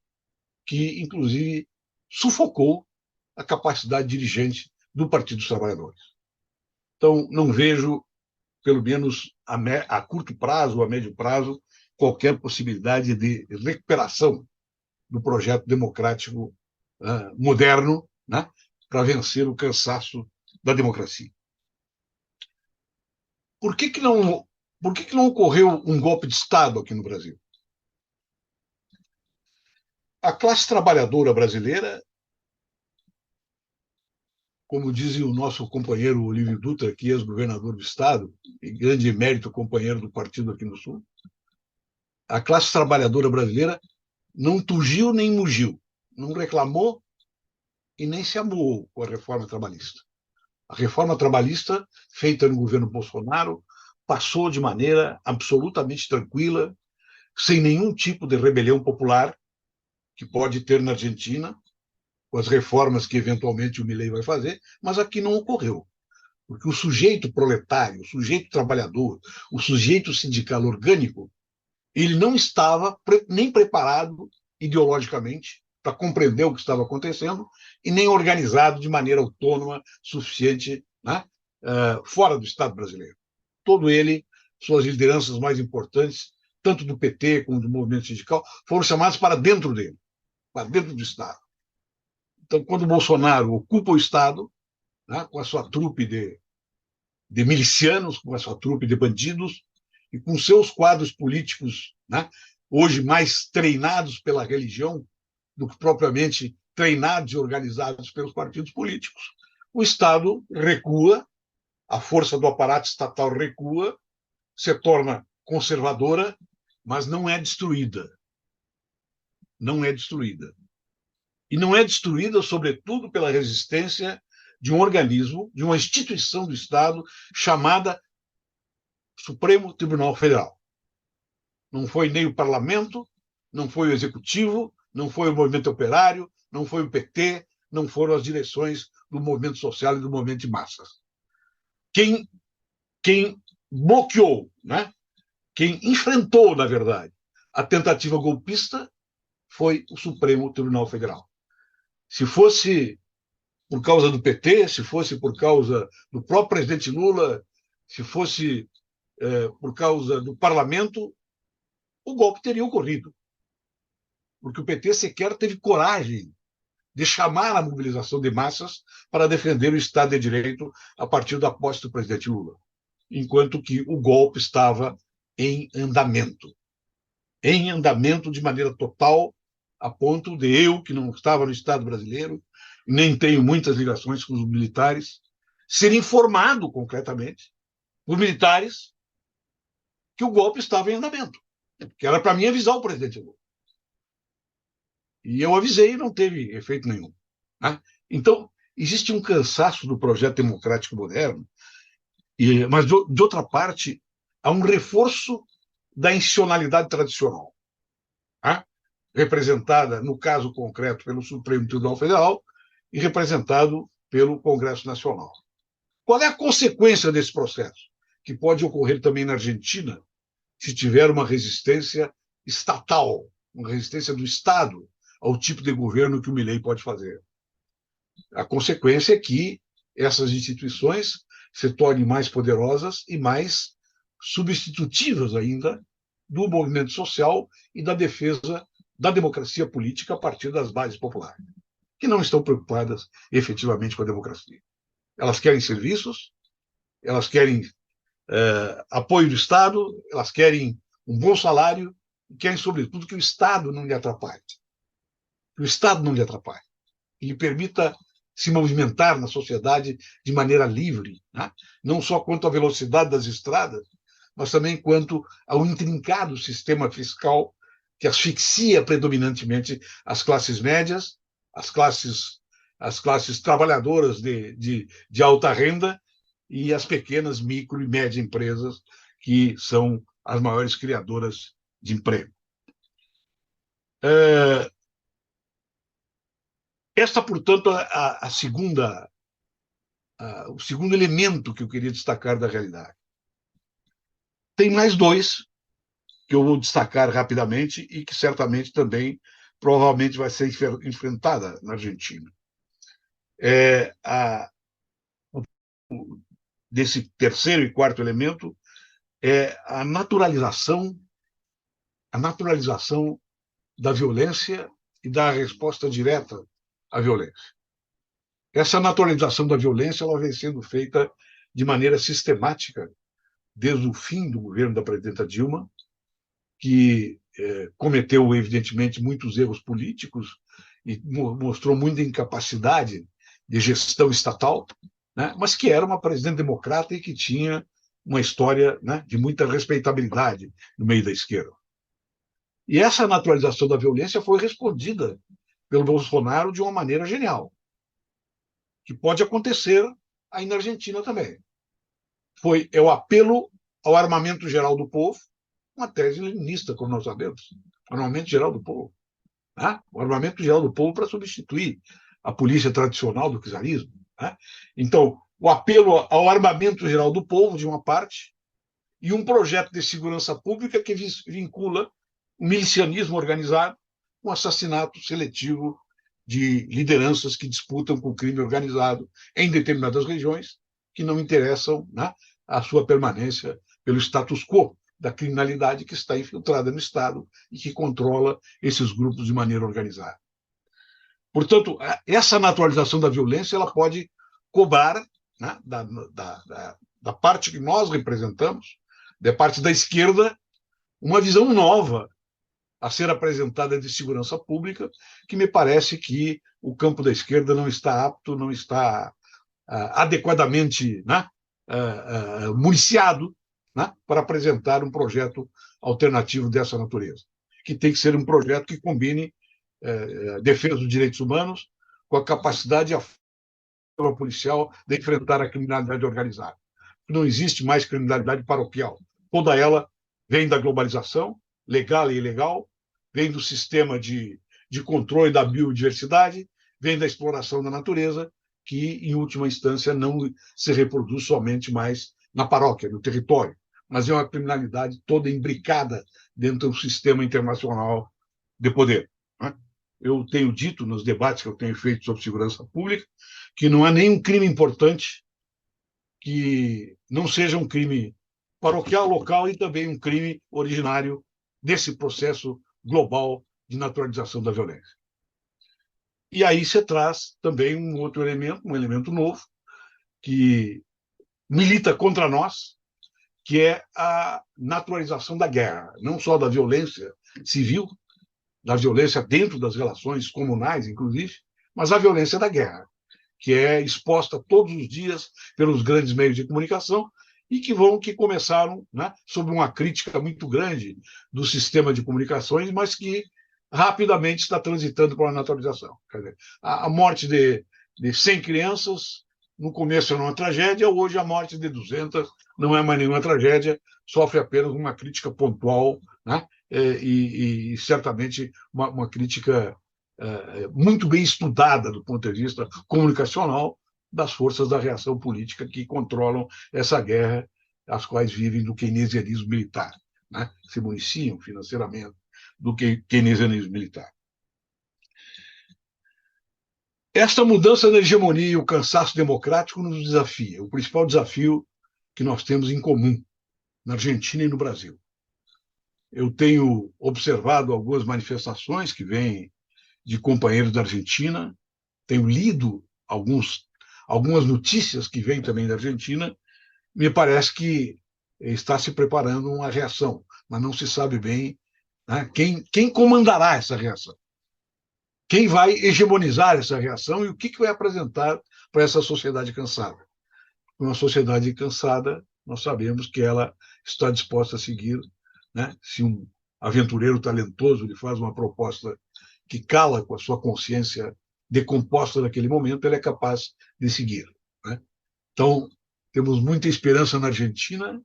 que, inclusive, sufocou a capacidade dirigente do Partido dos Trabalhadores. Então, não vejo, pelo menos a curto prazo ou a médio prazo, qualquer possibilidade de recuperação do projeto democrático moderno, né, para vencer o cansaço da democracia. Por que não ocorreu um golpe de Estado aqui no Brasil? A classe trabalhadora brasileira, como dizia o nosso companheiro Olívio Dutra, que é ex-governador do Estado, e grande emérito companheiro do partido aqui no Sul, a classe trabalhadora brasileira não tugiu nem mugiu, não reclamou e nem se amuou com a reforma trabalhista. A reforma trabalhista, feita no governo Bolsonaro, passou de maneira absolutamente tranquila, sem nenhum tipo de rebelião popular que pode ter na Argentina, com as reformas que eventualmente o Milei vai fazer, mas aqui não ocorreu. Porque o sujeito proletário, o sujeito trabalhador, o sujeito sindical orgânico, ele não estava nem preparado ideologicamente para compreender o que estava acontecendo e nem organizado de maneira autônoma suficiente, né, fora do Estado brasileiro. Todo ele, suas lideranças mais importantes, tanto do PT como do movimento sindical, foram chamados para dentro dele, para dentro do Estado. Então, quando o Bolsonaro ocupa o Estado, né, com a sua trupe de milicianos, com a sua trupe de bandidos, e com seus quadros políticos, né, hoje mais treinados pela religião do que propriamente treinados e organizados pelos partidos políticos, o Estado recua, a força do aparato estatal recua, se torna conservadora, mas não é destruída. Não é destruída. E não é destruída, sobretudo, pela resistência de um organismo, de uma instituição do Estado chamada Supremo Tribunal Federal. Não foi nem o parlamento, não foi o executivo, não foi o movimento operário, não foi o PT, não foram as direções do movimento social e do movimento de massas. Quem bloqueou, né? Quem enfrentou, na verdade, a tentativa golpista foi o Supremo Tribunal Federal. Se fosse por causa do PT, se fosse por causa do próprio presidente Lula, se fosse por causa do parlamento, o golpe teria ocorrido. Porque o PT sequer teve coragem de chamar a mobilização de massas para defender o Estado de Direito a partir da posse do presidente Lula, enquanto que o golpe estava em andamento de maneira total, a ponto de eu, que não estava no Estado brasileiro, nem tenho muitas ligações com os militares, ser informado concretamente por militares que o golpe estava em andamento, que era para mim avisar o presidente Lula. E eu avisei e não teve efeito nenhum. Né? Então, existe um cansaço do projeto democrático moderno, mas, de outra parte, há um reforço da institucionalidade tradicional, né? Representada, no caso concreto, pelo Supremo Tribunal Federal e representado pelo Congresso Nacional. Qual é a consequência desse processo? Que pode ocorrer também na Argentina, se tiver uma resistência estatal, uma resistência do Estado ao tipo de governo que o Milei pode fazer. A consequência é que essas instituições se tornem mais poderosas e mais substitutivas ainda do movimento social e da defesa da democracia política a partir das bases populares, que não estão preocupadas efetivamente com a democracia. Elas querem serviços, elas querem apoio do Estado, elas querem um bom salário e querem, sobretudo, que o Estado não lhe atrapalhe. Que o Estado não lhe atrapalhe. Que lhe permita se movimentar na sociedade de maneira livre, né? Não só quanto à velocidade das estradas, mas também quanto ao intrincado sistema fiscal que asfixia predominantemente as classes médias, as classes trabalhadoras de alta renda e as pequenas, micro e médias empresas, que são as maiores criadoras de emprego. Esta, portanto, o segundo elemento que eu queria destacar da realidade. Tem mais dois que eu vou destacar rapidamente e que certamente também provavelmente vai ser enfrentada na Argentina. Desse terceiro e quarto elemento é a naturalização da violência e da resposta direta à violência. Essa naturalização da violência ela vem sendo feita de maneira sistemática desde o fim do governo da presidenta Dilma, que cometeu, evidentemente, muitos erros políticos e mostrou muita incapacidade de gestão estatal, né? Mas que era uma presidente democrata e que tinha uma história, né, de muita respeitabilidade no meio da esquerda. E essa naturalização da violência foi respondida pelo Bolsonaro de uma maneira genial, que pode acontecer aí na Argentina também. É o apelo ao armamento geral do povo, uma tese leninista, como nós sabemos, o armamento geral do povo. Né? O armamento geral do povo para substituir a polícia tradicional do czarismo. Né? Então, o apelo ao armamento geral do povo, de uma parte, e um projeto de segurança pública que vincula o milicianismo organizado com o assassinato seletivo de lideranças que disputam com o crime organizado em determinadas regiões que não interessam, né, a sua permanência pelo status quo da criminalidade que está infiltrada no Estado e que controla esses grupos de maneira organizada. Portanto, essa naturalização da violência ela pode cobrar, né, da parte que nós representamos, da parte da esquerda, uma visão nova a ser apresentada de segurança pública, que me parece que o campo da esquerda não está apto, não está adequadamente, né, municiado, né, para apresentar um projeto alternativo dessa natureza, que tem que ser um projeto que combine defesa dos direitos humanos com a capacidade policial de enfrentar a criminalidade organizada. Não existe mais criminalidade paroquial. Toda ela vem da globalização, legal e ilegal, vem do sistema de controle da biodiversidade, vem da exploração da natureza, que, em última instância, não se reproduz somente mais na paróquia, no território, mas é uma criminalidade toda imbricada dentro do sistema internacional de poder. Eu tenho dito nos debates que eu tenho feito sobre segurança pública que não há nenhum crime importante que não seja um crime paroquial, local e também um crime originário desse processo global de naturalização da violência. E aí você traz também um outro elemento, um elemento novo, que milita contra nós, que é a naturalização da guerra, não só da violência civil, da violência dentro das relações comunais, inclusive, mas a violência da guerra, que é exposta todos os dias pelos grandes meios de comunicação e que começaram, né, sob uma crítica muito grande do sistema de comunicações, mas que rapidamente está transitando para a naturalização. Quer dizer, a morte de 100 crianças, no começo era uma tragédia, hoje a morte de 200 não é mais nenhuma tragédia, sofre apenas uma crítica pontual, né? E certamente uma crítica muito bem estudada do ponto de vista comunicacional das forças da reação política que controlam essa guerra, as quais vivem do keynesianismo militar, né? Se municiam financeiramente do keynesianismo militar. Esta mudança da hegemonia e o cansaço democrático nos desafia. O principal desafio que nós temos em comum na Argentina e no Brasil. Eu tenho observado algumas manifestações que vêm de companheiros da Argentina, tenho lido algumas notícias que vêm também da Argentina, me parece que está se preparando uma reação, mas não se sabe bem, né, quem comandará essa reação. Quem vai hegemonizar essa reação e o que vai apresentar para essa sociedade cansada. Uma sociedade cansada, nós sabemos que ela está disposta a seguir, né? Se um aventureiro talentoso lhe faz uma proposta que cala com a sua consciência decomposta naquele momento, ele é capaz de seguir, né? Então, temos muita esperança na Argentina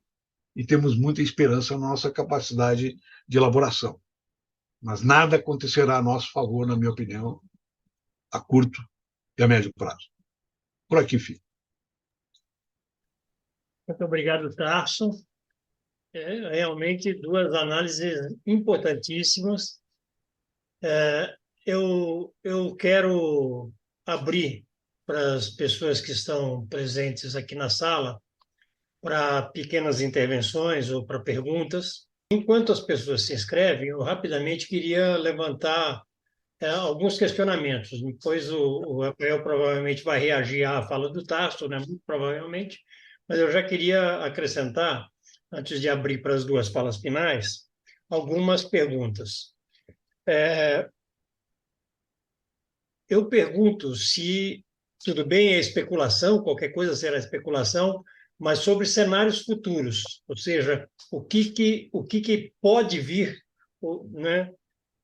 e temos muita esperança na nossa capacidade de elaboração. Mas nada acontecerá a nosso favor, na minha opinião, a curto e a médio prazo. Por aqui fico. Muito obrigado, Tarso. Realmente duas análises importantíssimas. Eu quero abrir para as pessoas que estão presentes aqui na sala para pequenas intervenções ou para perguntas. Enquanto as pessoas se inscrevem, eu rapidamente queria levantar alguns questionamentos. Depois o Rafael provavelmente vai reagir à fala do Tarso, né? Muito provavelmente, mas eu já queria acrescentar, antes de abrir para as duas falas finais, algumas perguntas. Eu pergunto se, tudo bem, é especulação, qualquer coisa será especulação, mas sobre cenários futuros, ou seja, o que pode vir, né,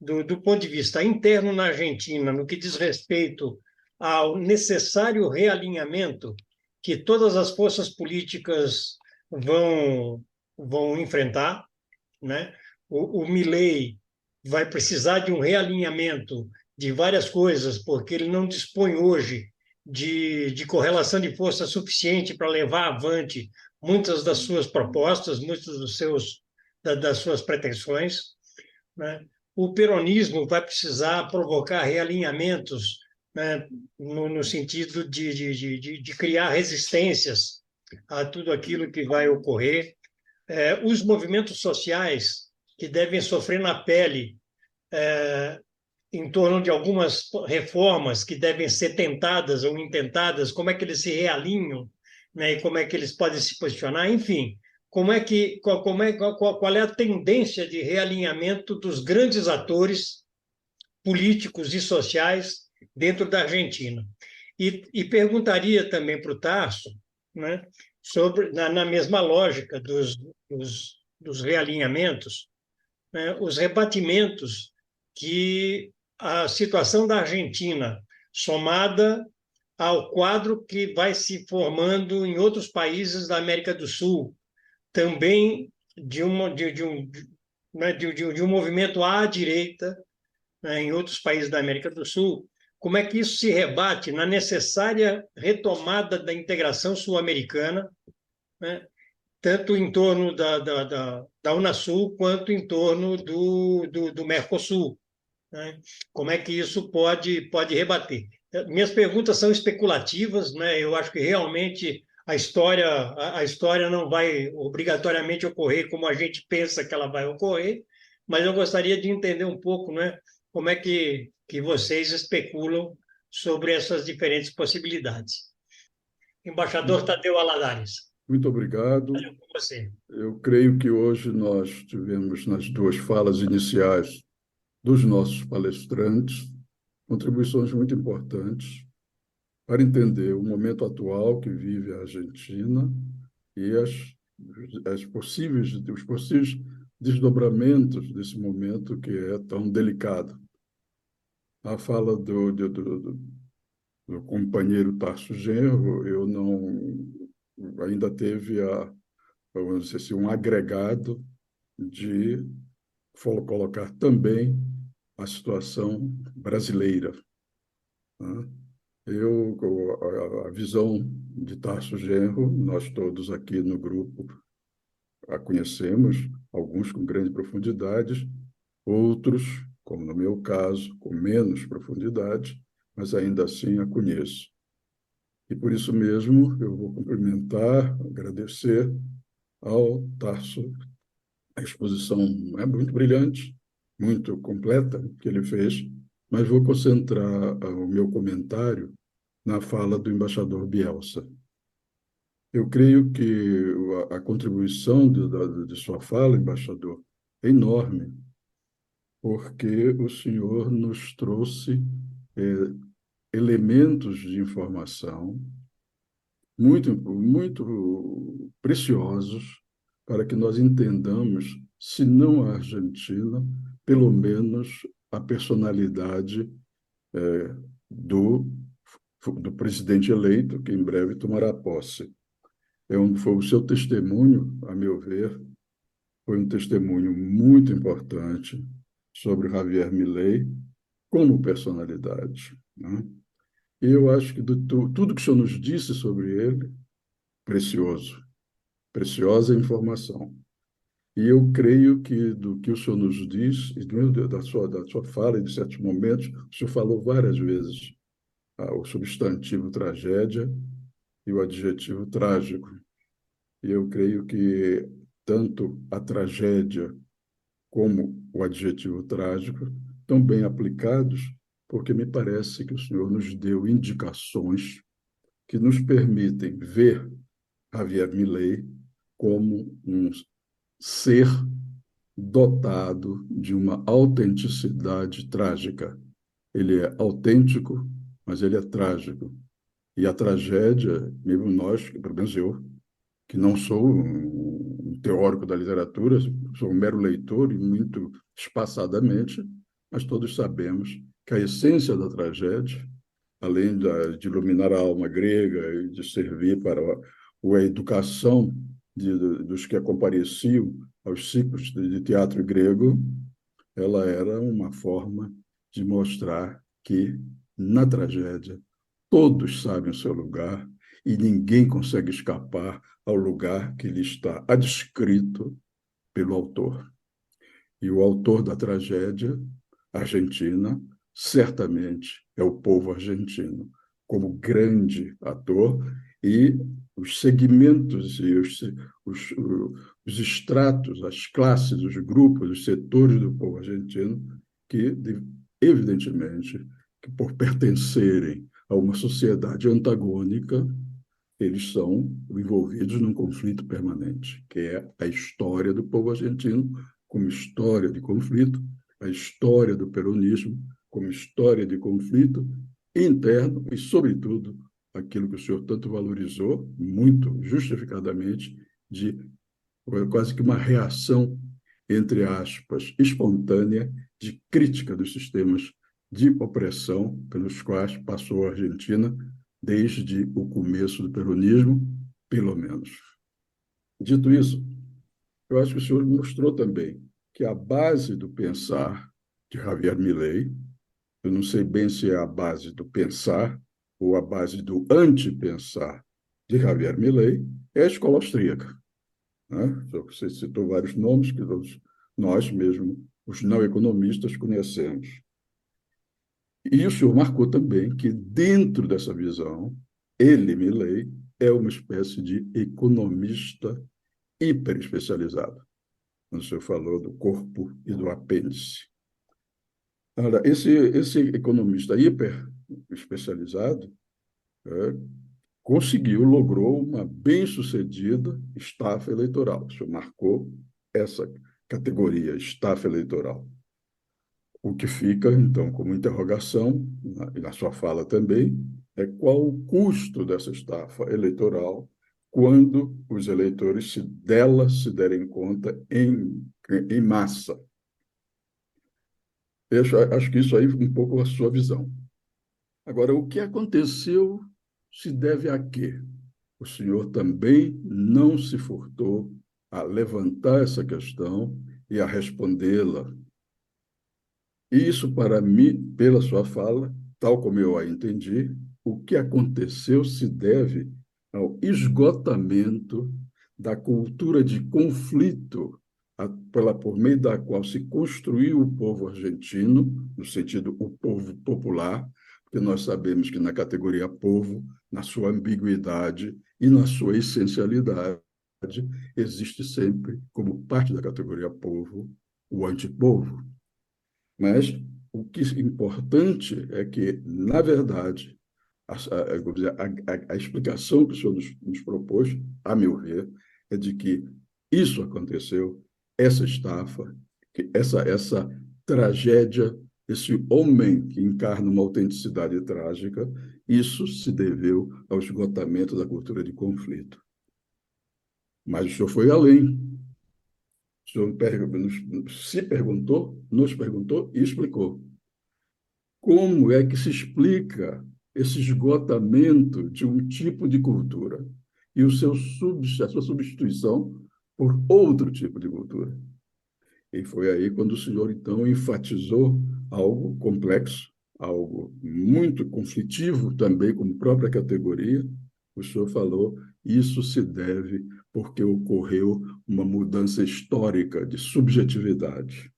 do ponto de vista interno na Argentina, no que diz respeito ao necessário realinhamento que todas as forças políticas vão enfrentar, né? O Milei vai precisar de um realinhamento de várias coisas, porque ele não dispõe hoje de correlação de força suficiente para levar avante muitas das suas propostas, das suas pretensões, né? O peronismo vai precisar provocar realinhamentos, né, no sentido de criar resistências a tudo aquilo que vai ocorrer. Os movimentos sociais que devem sofrer na pele em torno de algumas reformas que devem ser tentadas ou intentadas, como é que eles se realinham, né, e como é que eles podem se posicionar, enfim, qual é a tendência de realinhamento dos grandes atores políticos e sociais dentro da Argentina. E perguntaria também para o Tarso, né, sobre, na mesma lógica dos realinhamentos, né, os rebatimentos que a situação da Argentina, somada ao quadro que vai se formando em outros países da América do Sul, também de um movimento à direita, né, em outros países da América do Sul, como é que isso se rebate na necessária retomada da integração sul-americana, né, tanto em torno da Unasul quanto em torno do Mercosul, né? Como é que isso pode rebater? Minhas perguntas são especulativas, né? Eu acho que realmente a história não vai obrigatoriamente ocorrer como a gente pensa que ela vai ocorrer, mas eu gostaria de entender um pouco, né, como é que vocês especulam sobre essas diferentes possibilidades. Embaixador Tadeu Alladares, Muito obrigado. com você. Eu creio que hoje nós tivemos nas duas falas iniciais dos nossos palestrantes contribuições muito importantes para entender o momento atual que vive a Argentina e os possíveis desdobramentos desse momento que é tão delicado. A fala do companheiro Tarso Genro, eu não ainda teve vamos dizer assim, um agregado de colocar também a situação brasileira, né? A visão de Tarso Genro, nós todos aqui no grupo a conhecemos, alguns com grande profundidade, outros, como no meu caso, com menos profundidade, mas ainda assim a conheço. E por isso mesmo eu vou cumprimentar, agradecer ao Tarso a exposição é muito brilhante, muito completa que ele fez, mas vou concentrar o meu comentário na fala do embaixador Bielsa. Eu creio que a contribuição de sua fala, embaixador, é enorme, porque o senhor nos trouxe elementos de informação muito preciosos para que nós entendamos, se não a Argentina, pelo menos a personalidade do presidente eleito, que em breve tomará posse. Foi o seu testemunho, a meu ver, foi um testemunho muito importante sobre Javier Milei como personalidade, né? E eu acho que tudo que o senhor nos disse sobre ele, precioso, preciosa informação. E eu creio que do que o senhor nos diz, e da sua fala, e de certos momentos, o senhor falou várias vezes o substantivo tragédia e o adjetivo trágico. E eu creio que tanto a tragédia como o adjetivo trágico estão bem aplicados, porque me parece que o senhor nos deu indicações que nos permitem ver Javier Milei como um ser dotado de uma autenticidade trágica. Ele é autêntico, mas ele é trágico. E a tragédia, mesmo nós, pelo menos eu, que não sou um teórico da literatura, sou um mero leitor e muito espaçadamente, mas todos sabemos que a essência da tragédia, além de iluminar a alma grega e de servir para a educação dos que compareciam aos ciclos de teatro grego, ela era uma forma de mostrar que, na tragédia, todos sabem o seu lugar e ninguém consegue escapar ao lugar que lhe está adscrito pelo autor. E o autor da tragédia argentina, certamente, é o povo argentino, como grande ator, e os segmentos e os estratos, as classes, os grupos, os setores do povo argentino, que, evidentemente, que por pertencerem a uma sociedade antagônica, eles são envolvidos num conflito permanente, que é a história do povo argentino como história de conflito, a história do peronismo como história de conflito interno e, sobretudo, aquilo que o senhor tanto valorizou, muito justificadamente, de quase que uma reação, entre aspas, espontânea, de crítica dos sistemas de opressão pelos quais passou a Argentina desde o começo do peronismo, pelo menos. Dito isso, eu acho que o senhor mostrou também que a base do pensar de Javier Milei, eu não sei bem se é a base do pensar ou a base do antipensar de Javier Milei, é a escola austríaca, né? Você citou vários nomes que nós mesmo, os não economistas, conhecemos. E o senhor marcou também que, dentro dessa visão, ele, Milei, é uma espécie de economista hiperespecializado. O senhor falou do corpo e do apêndice. Ora, esse economista hiper especializado conseguiu, logrou uma bem-sucedida estafa eleitoral. O senhor marcou essa categoria, estafa eleitoral. O que fica, então, como interrogação, e na sua fala também, é qual o custo dessa estafa eleitoral quando os eleitores dela se derem conta em massa. Eu acho que isso aí é um pouco a sua visão. Agora, o que aconteceu se deve a quê? O senhor também não se furtou a levantar essa questão e a respondê-la. Isso, para mim, pela sua fala, tal como eu a entendi, o que aconteceu se deve ao esgotamento da cultura de conflito por meio da qual se construiu o povo argentino, no sentido o povo popular, porque nós sabemos que na categoria povo, na sua ambiguidade e na sua essencialidade, existe sempre, como parte da categoria povo, o antipovo. Mas o que é importante é que, na verdade, a explicação que o senhor nos propôs, a meu ver, é de que isso aconteceu, essa estafa, que essa tragédia, esse homem que encarna uma autenticidade trágica, isso se deveu ao esgotamento da cultura de conflito. Mas o senhor foi além. O senhor nos perguntou e explicou. Como é que se explica esse esgotamento de um tipo de cultura e a sua substituição por outro tipo de cultura? E foi aí quando o senhor, então, enfatizou algo complexo, algo muito conflitivo também, como própria categoria. O senhor falou, isso se deve porque ocorreu uma mudança histórica de subjetividade.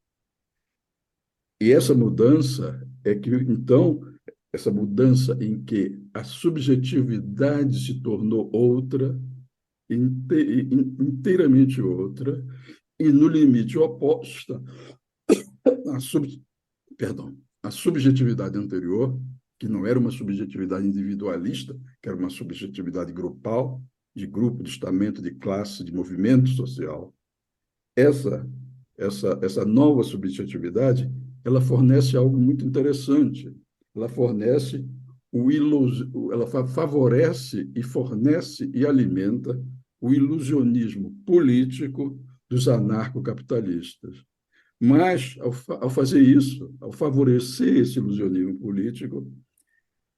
E essa mudança é que, então, essa mudança em que a subjetividade se tornou outra, inteiramente outra, e no limite oposta à, perdão, à subjetividade anterior, que não era uma subjetividade individualista, que era uma subjetividade grupal, de grupo, de estamento, de classe, de movimento social. Essa nova subjetividade, ela fornece algo muito interessante. Ela fornece ela favorece e fornece e alimenta o ilusionismo político dos anarcocapitalistas. Mas, ao fazer isso, ao favorecer esse ilusionismo político,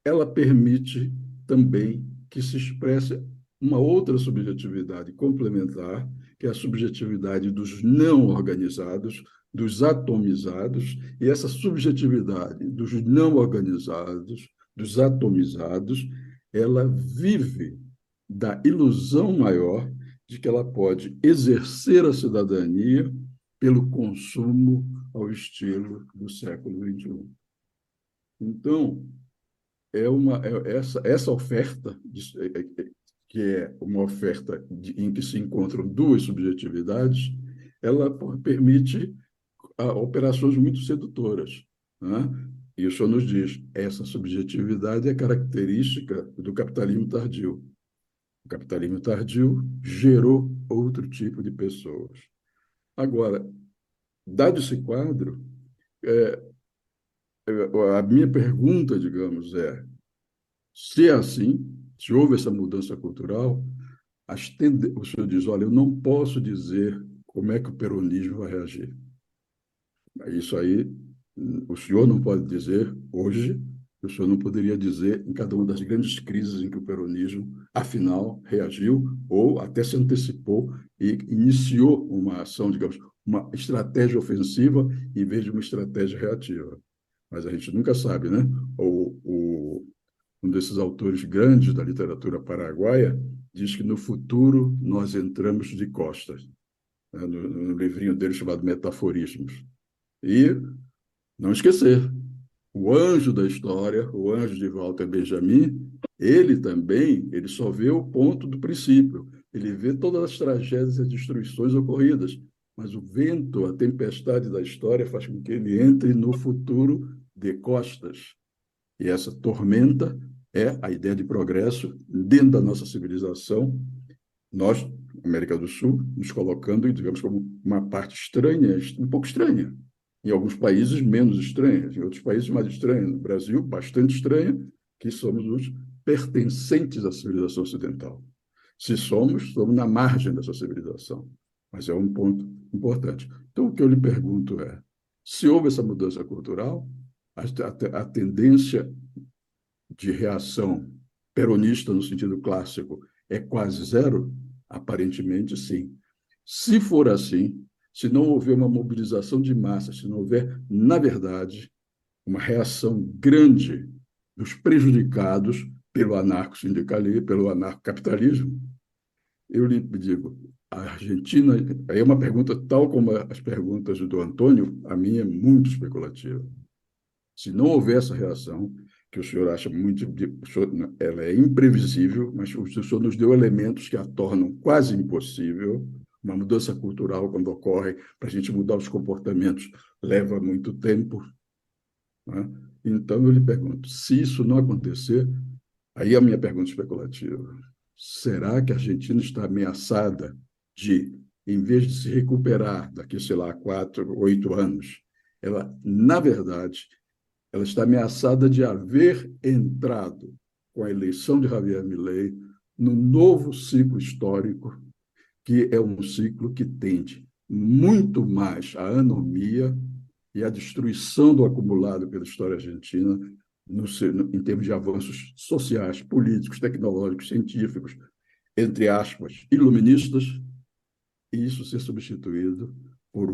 ela permite também que se expresse uma outra subjetividade complementar, que é a subjetividade dos não organizados, dos atomizados, e essa subjetividade dos não organizados, dos atomizados, ela vive da ilusão maior de que ela pode exercer a cidadania pelo consumo ao estilo do século XXI. Então, essa oferta, que é uma oferta em que se encontram duas subjetividades, ela permite operações muito sedutoras, né? E o senhor nos diz, essa subjetividade é característica do capitalismo tardio. O capitalismo tardio gerou outro tipo de pessoas. Agora, dado esse quadro, a minha pergunta, digamos, é: se é assim, se houve essa mudança cultural, o senhor diz, olha, eu não posso dizer como é que o peronismo vai reagir. Isso aí, o senhor não pode dizer hoje, o senhor não poderia dizer em cada uma das grandes crises em que o peronismo, afinal, reagiu ou até se antecipou e iniciou uma ação, digamos, uma estratégia ofensiva em vez de uma estratégia reativa. Mas a gente nunca sabe, né? Um desses autores grandes da literatura paraguaia diz que no futuro nós entramos de costas, né? No livrinho dele chamado Metaforismos. E não esquecer, o anjo da história, o anjo de Walter Benjamin, ele só vê o ponto do princípio, ele vê todas as tragédias e destruições ocorridas, mas o vento, a tempestade da história faz com que ele entre no futuro de costas. E essa tormenta é a ideia de progresso dentro da nossa civilização, nós, América do Sul, nos colocando, digamos, como uma parte estranha, um pouco estranha. Em alguns países, menos estranha, em outros países, mais estranha. No Brasil, bastante estranha, que somos os pertencentes à civilização ocidental. Se somos na margem dessa civilização. Mas é um ponto importante. Então, o que eu lhe pergunto é, se houve essa mudança cultural, a tendência de reação peronista, no sentido clássico, é quase zero? Aparentemente, sim. Se for assim, se não houver uma mobilização de massa, se não houver, na verdade, uma reação grande dos prejudicados pelo anarco-sindicalismo, pelo anarcocapitalismo, eu lhe digo, a Argentina, aí é uma pergunta tal como as perguntas do Antônio, a minha é muito especulativa. Se não houver essa reação, que o senhor acha muito, ela é imprevisível, mas o senhor nos deu elementos que a tornam quase impossível. Uma mudança cultural, quando ocorre, para a gente mudar os comportamentos, leva muito tempo, né? Então, eu lhe pergunto, se isso não acontecer, aí é a minha pergunta especulativa, será que a Argentina está ameaçada de, em vez de se recuperar daqui, sei lá, 4, 8 anos, ela, na verdade, ela está ameaçada de haver entrado com a eleição de Javier Milei no novo ciclo histórico, que é um ciclo que tende muito mais à anomia e à destruição do acumulado pela história argentina em termos de avanços sociais, políticos, tecnológicos, científicos, entre aspas, iluministas, e isso ser substituído por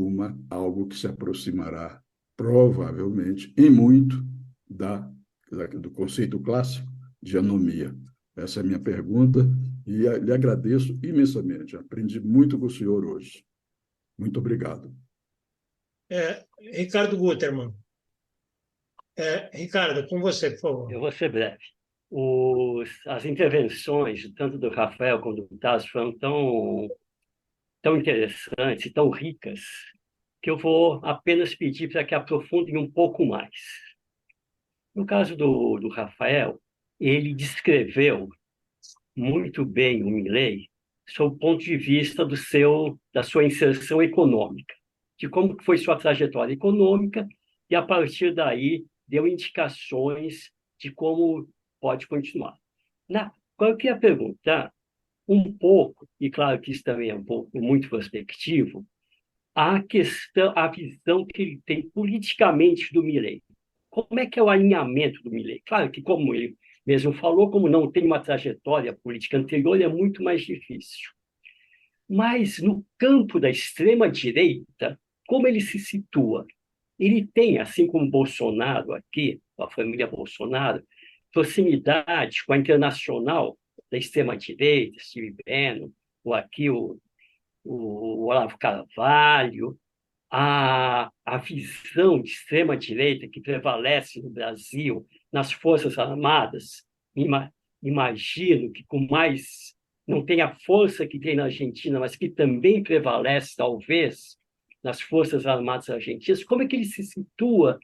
algo que se aproximará provavelmente, em muito, do conceito clássico de anomia. Essa é a minha pergunta e lhe agradeço imensamente. Aprendi muito com o senhor hoje. Muito obrigado. Ricardo Gutermann. Ricardo, com você, por favor. Eu vou ser breve. As intervenções, tanto do Rafael quanto do Tasso, foram tão interessantes e tão ricas que eu vou apenas pedir para que aprofundem um pouco mais. No caso do Rafael, ele descreveu muito bem o Milei sob o ponto de vista da sua inserção econômica, de como foi sua trajetória econômica, e, a partir daí, deu indicações de como pode continuar. Agora, eu queria perguntar um pouco, e claro que isso também é um pouco muito prospectivo, a visão que ele tem politicamente do Milei. Como é que é o alinhamento do Milei? Claro que, como ele mesmo falou, como não tem uma trajetória política anterior, é muito mais difícil. Mas, no campo da extrema-direita, como ele se situa? Ele tem, assim como Bolsonaro aqui, a família Bolsonaro, proximidade com a internacional da extrema-direita, Steve Bannon, ou aqui o Olavo Carvalho, a visão de extrema-direita que prevalece no Brasil, nas Forças Armadas, imagino que com mais, não tem a força que tem na Argentina, mas que também prevalece, talvez, nas Forças Armadas argentinas. Como é que ele se situa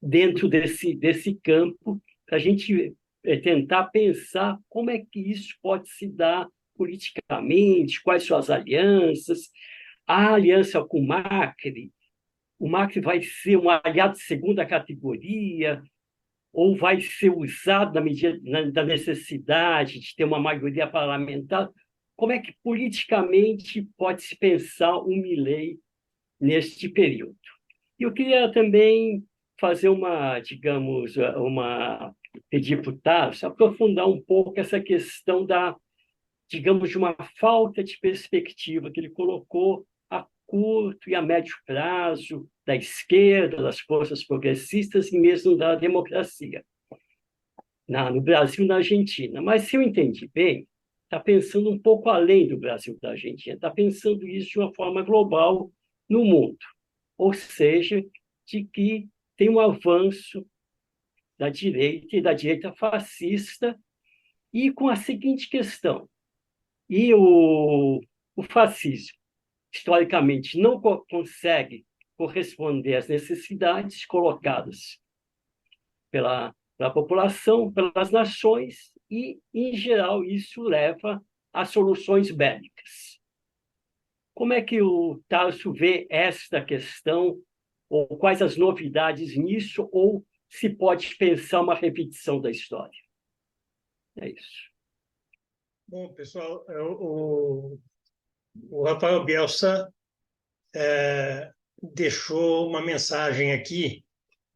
dentro desse campo, para a gente tentar pensar como é que isso pode se dar politicamente, quais são as alianças, a aliança com o Macri vai ser um aliado de segunda categoria, ou vai ser usado na medida da necessidade de ter uma maioria parlamentar? Como é que politicamente pode-se pensar o Milei neste período? Eu queria também fazer pedir para o Tarso aprofundar um pouco essa questão da, digamos, de uma falta de perspectiva que ele colocou a curto e a médio prazo da esquerda, das forças progressistas e mesmo da democracia, no Brasil e na Argentina. Mas, se eu entendi bem, está pensando um pouco além do Brasil e da Argentina, está pensando isso de uma forma global no mundo. Ou seja, de que tem um avanço da direita e da direita fascista, e com a seguinte questão: e o fascismo, historicamente, não consegue corresponder às necessidades colocadas pela população, pelas nações, e, em geral, isso leva a soluções bélicas. Como é que o Tarso vê esta questão, ou quais as novidades nisso, ou se pode pensar uma repetição da história? É isso. Bom, pessoal, o Rafael Bielsa deixou uma mensagem aqui,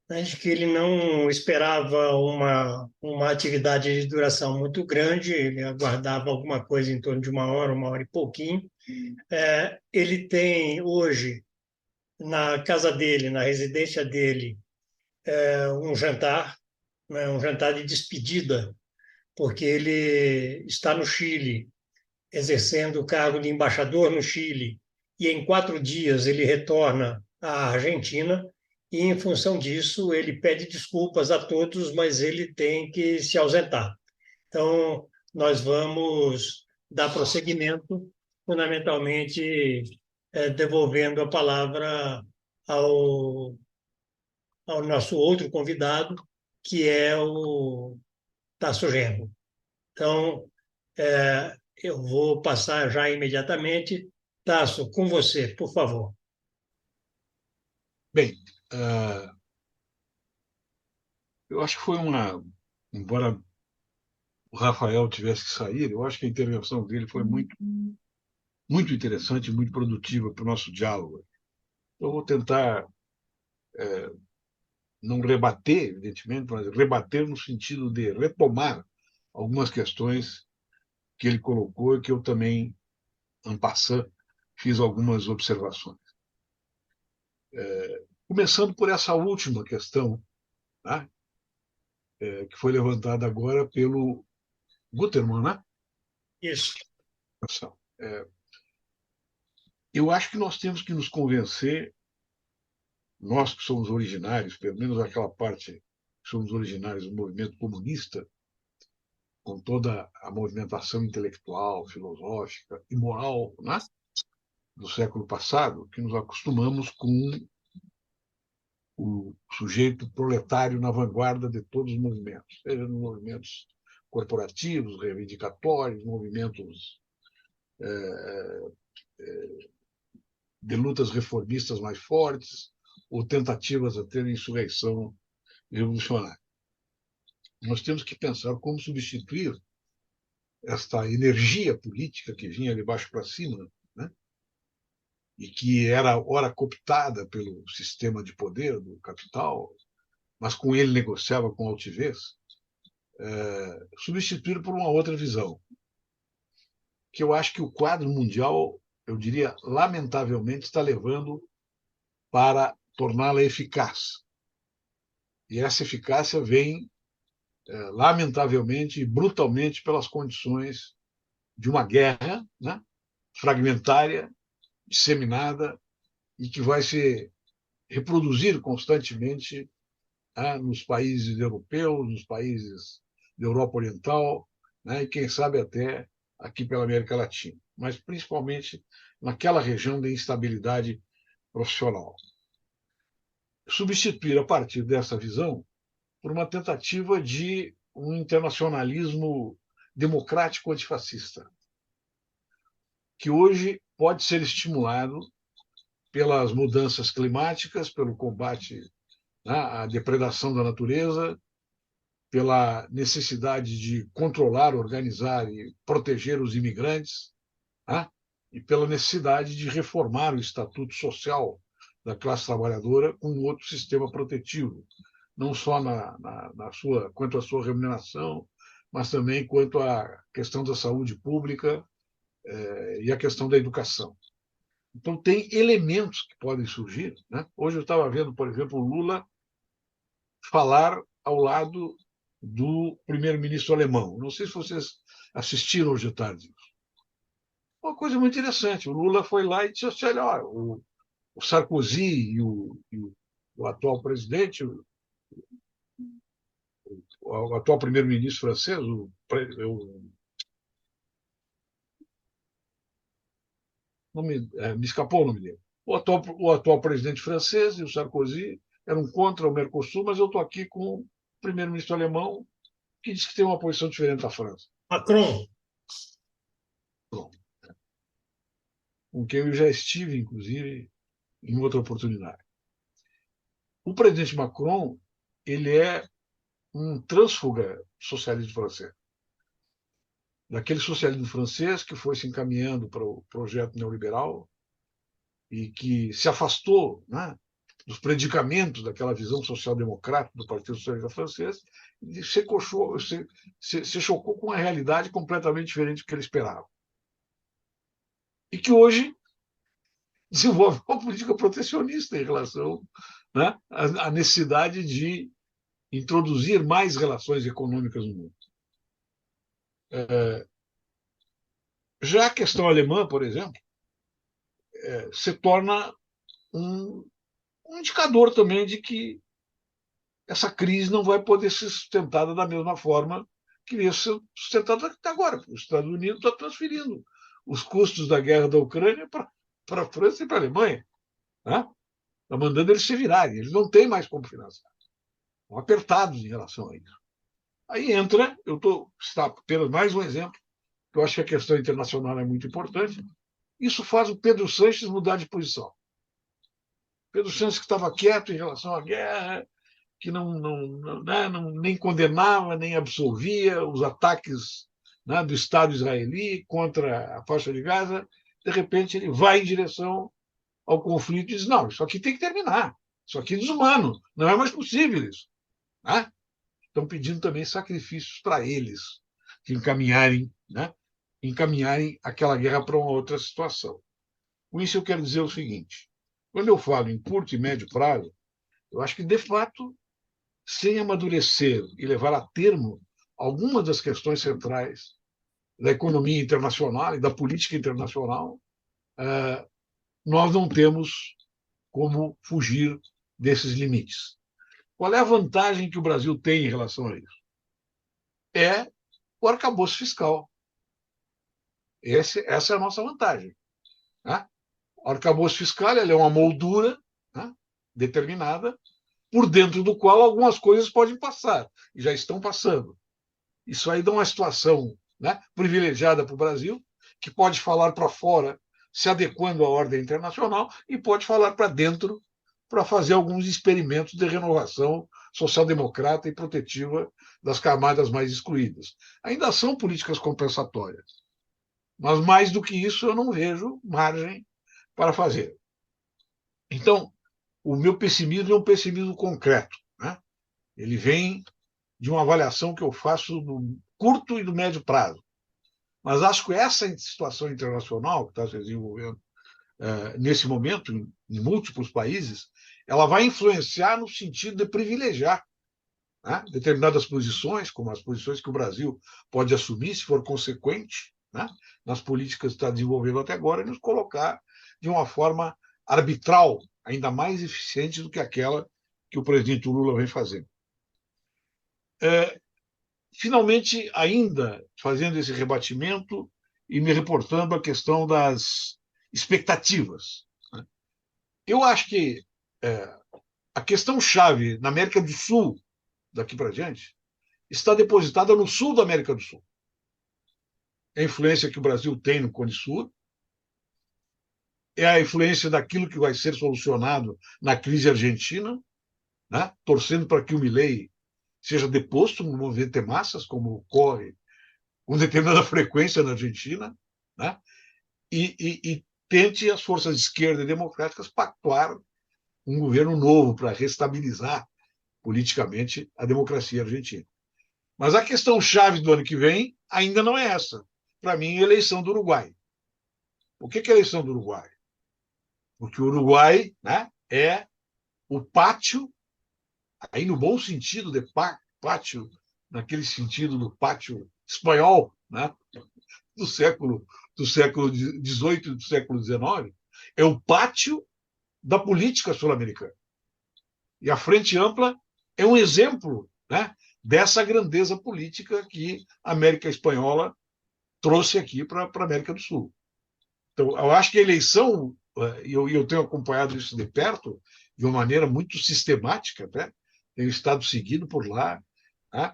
né, de que ele não esperava uma atividade de duração muito grande, ele aguardava alguma coisa em torno de uma hora e pouquinho. Ele tem hoje, na casa dele, na residência dele, um jantar, né, um jantar de despedida, porque ele está no Chile, exercendo o cargo de embaixador no Chile, e em 4 dias ele retorna à Argentina, e em função disso ele pede desculpas a todos, mas ele tem que se ausentar. Então, nós vamos dar prosseguimento, fundamentalmente devolvendo a palavra ao nosso outro convidado, que é o Tasso Genro. Então, eu vou passar já imediatamente. Tasso, com você, por favor. Bem, eu acho que foi embora o Rafael tivesse que sair, eu acho que a intervenção dele foi muito, muito interessante e muito produtiva para o nosso diálogo. Eu vou tentar não rebater, evidentemente, mas rebater no sentido de retomar algumas questões que ele colocou e que eu também, en passant, fiz algumas observações. Começando por essa última questão, né, que foi levantada agora pelo Guterman, né? Isso. Eu acho que nós temos que nos convencer, nós que somos originários, pelo menos aquela parte que somos originários do movimento comunista, com toda a movimentação intelectual, filosófica e moral, né, do século passado, que nos acostumamos com o sujeito proletário na vanguarda de todos os movimentos, seja nos movimentos corporativos, reivindicatórios, movimentos de lutas reformistas mais fortes, ou tentativas até de insurreição revolucionária. Nós temos que pensar como substituir esta energia política que vinha de baixo para cima, né? E que era ora cooptada pelo sistema de poder do capital, mas com ele negociava com altivez, substituir por uma outra visão, que eu acho que o quadro mundial, eu diria, lamentavelmente, está levando para torná-la eficaz. E essa eficácia vem, lamentavelmente e brutalmente, pelas condições de uma guerra, né, fragmentária, disseminada, e que vai se reproduzir constantemente nos países europeus, nos países da Europa Oriental, né, e quem sabe até aqui pela América Latina, mas principalmente naquela região de instabilidade profissional. Substituir, a partir dessa visão, por uma tentativa de um internacionalismo democrático antifascista, que hoje pode ser estimulado pelas mudanças climáticas, pelo combate à depredação da natureza, pela necessidade de controlar, organizar e proteger os imigrantes, e pela necessidade de reformar o estatuto social da classe trabalhadora com outro sistema protetivo, não só quanto à sua remuneração, mas também quanto à questão da saúde pública e a questão da educação. Então, tem elementos que podem surgir. Né? Hoje eu estava vendo, por exemplo, o Lula falar ao lado do primeiro-ministro alemão. Não sei se vocês assistiram hoje à tarde. Uma coisa muito interessante. O Lula foi lá e disse assim, olha, o Sarkozy o atual presidente, o atual primeiro-ministro francês, me escapou o nome dele. O atual presidente francês e o Sarkozy eram contra o Mercosul, mas eu estou aqui com o primeiro-ministro alemão que diz que tem uma posição diferente da França. Macron. Pronto. Com quem eu já estive, inclusive, em outra oportunidade. O presidente Macron, ele é um trânsfuga socialismo francês. Daquele socialismo francês que foi se encaminhando para o projeto neoliberal e que se afastou, né, dos predicamentos daquela visão social-democrata do Partido Socialista Francês e se chocou com uma realidade completamente diferente do que ele esperava. E que hoje desenvolve uma política protecionista em relação, né, à necessidade de introduzir mais relações econômicas no mundo. Já a questão alemã, por exemplo, se torna um indicador também de que essa crise não vai poder ser sustentada da mesma forma que veio ser sustentada até agora. Os Estados Unidos estão transferindo os custos da guerra da Ucrânia para a França e para a Alemanha. Né? Está mandando eles se virarem. Eles não têm mais como financiar. Estão apertados em relação a isso. Aí entra, eu estou apenas mais um exemplo, que eu acho que a questão internacional é muito importante. Isso faz o Pedro Sanches mudar de posição. Pedro Sanches, que estava quieto em relação à guerra, que nem condenava, nem absolvia os ataques, né, do Estado israeli contra a faixa de Gaza, de repente ele vai em direção ao conflito e diz, não, isso aqui tem que terminar, isso aqui é desumano, não é mais possível isso. Né? Estão pedindo também sacrifícios para eles, que encaminharem aquela guerra para uma outra situação. Com isso eu quero dizer o seguinte, quando eu falo em curto e médio prazo, eu acho que, de fato, sem amadurecer e levar a termo algumas das questões centrais da economia internacional e da política internacional, nós não temos como fugir desses limites. Qual é a vantagem que o Brasil tem em relação a isso? É o arcabouço fiscal. Essa é a nossa vantagem. Né? O arcabouço fiscal é uma moldura, né, determinada, por dentro do qual algumas coisas podem passar, e já estão passando. Isso aí dá uma situação, né, privilegiada para o Brasil, que pode falar para fora, se adequando à ordem internacional, e pode falar para dentro, para fazer alguns experimentos de renovação social-democrata e protetiva das camadas mais excluídas. Ainda são políticas compensatórias, mas mais do que isso eu não vejo margem para fazer. Então, o meu pessimismo é um pessimismo concreto. Né? Ele vem de uma avaliação que eu faço do curto e do médio prazo. Mas acho que essa situação internacional que está se desenvolvendo nesse momento, em múltiplos países, ela vai influenciar no sentido de privilegiar, né, determinadas posições, como as posições que o Brasil pode assumir, se for consequente, né, nas políticas que está desenvolvendo até agora, e nos colocar de uma forma arbitral, ainda mais eficiente do que aquela que o presidente Lula vem fazendo. Finalmente, ainda fazendo esse rebatimento e me reportando à questão das expectativas. Né? Eu acho que a questão-chave na América do Sul, daqui para diante, está depositada no sul da América do Sul. É a influência que o Brasil tem no Cone Sul, é a influência daquilo que vai ser solucionado na crise argentina, né? Torcendo para que o Milei seja deposto no movimento de massas, como ocorre com determinada frequência na Argentina, né? e tente as forças de esquerda e democráticas pactuar um governo novo para restabilizar politicamente a democracia argentina. Mas a questão chave do ano que vem ainda não é essa. Para mim, a eleição do Uruguai. O que é a eleição do Uruguai? Porque o Uruguai, né, é o pátio, aí no bom sentido de pátio, naquele sentido do pátio espanhol, né, do século XVIII e do século XIX, é o pátio da política sul-americana. E a Frente Ampla é um exemplo, né, dessa grandeza política que a América Espanhola trouxe aqui para a América do Sul. Então, eu acho que a eleição, e eu tenho acompanhado isso de perto, de uma maneira muito sistemática, né? Tenho estado seguindo por lá, né?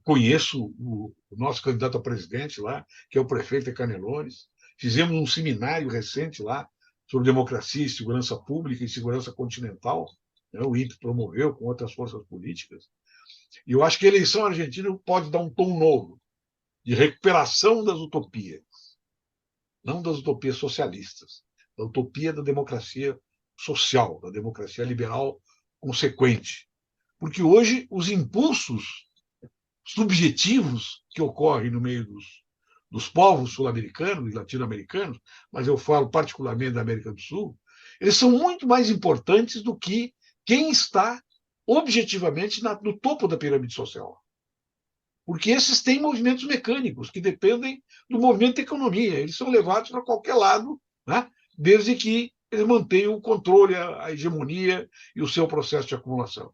Conheço o nosso candidato a presidente lá, que é o prefeito Canelones. Fizemos um seminário recente lá sobre democracia e segurança pública e segurança continental, né? O INPE promoveu com outras forças políticas. E eu acho que a eleição argentina pode dar um tom novo de recuperação das utopias, não das utopias socialistas, da utopia da democracia social, da democracia liberal consequente. Porque hoje os impulsos subjetivos que ocorrem no meio dos povos sul-americanos e latino-americanos, mas eu falo particularmente da América do Sul, eles são muito mais importantes do que quem está objetivamente no topo da pirâmide social. Porque esses têm movimentos mecânicos que dependem do movimento da economia. Eles são levados para qualquer lado, né? Desde que eles mantenham o controle, a hegemonia e o seu processo de acumulação.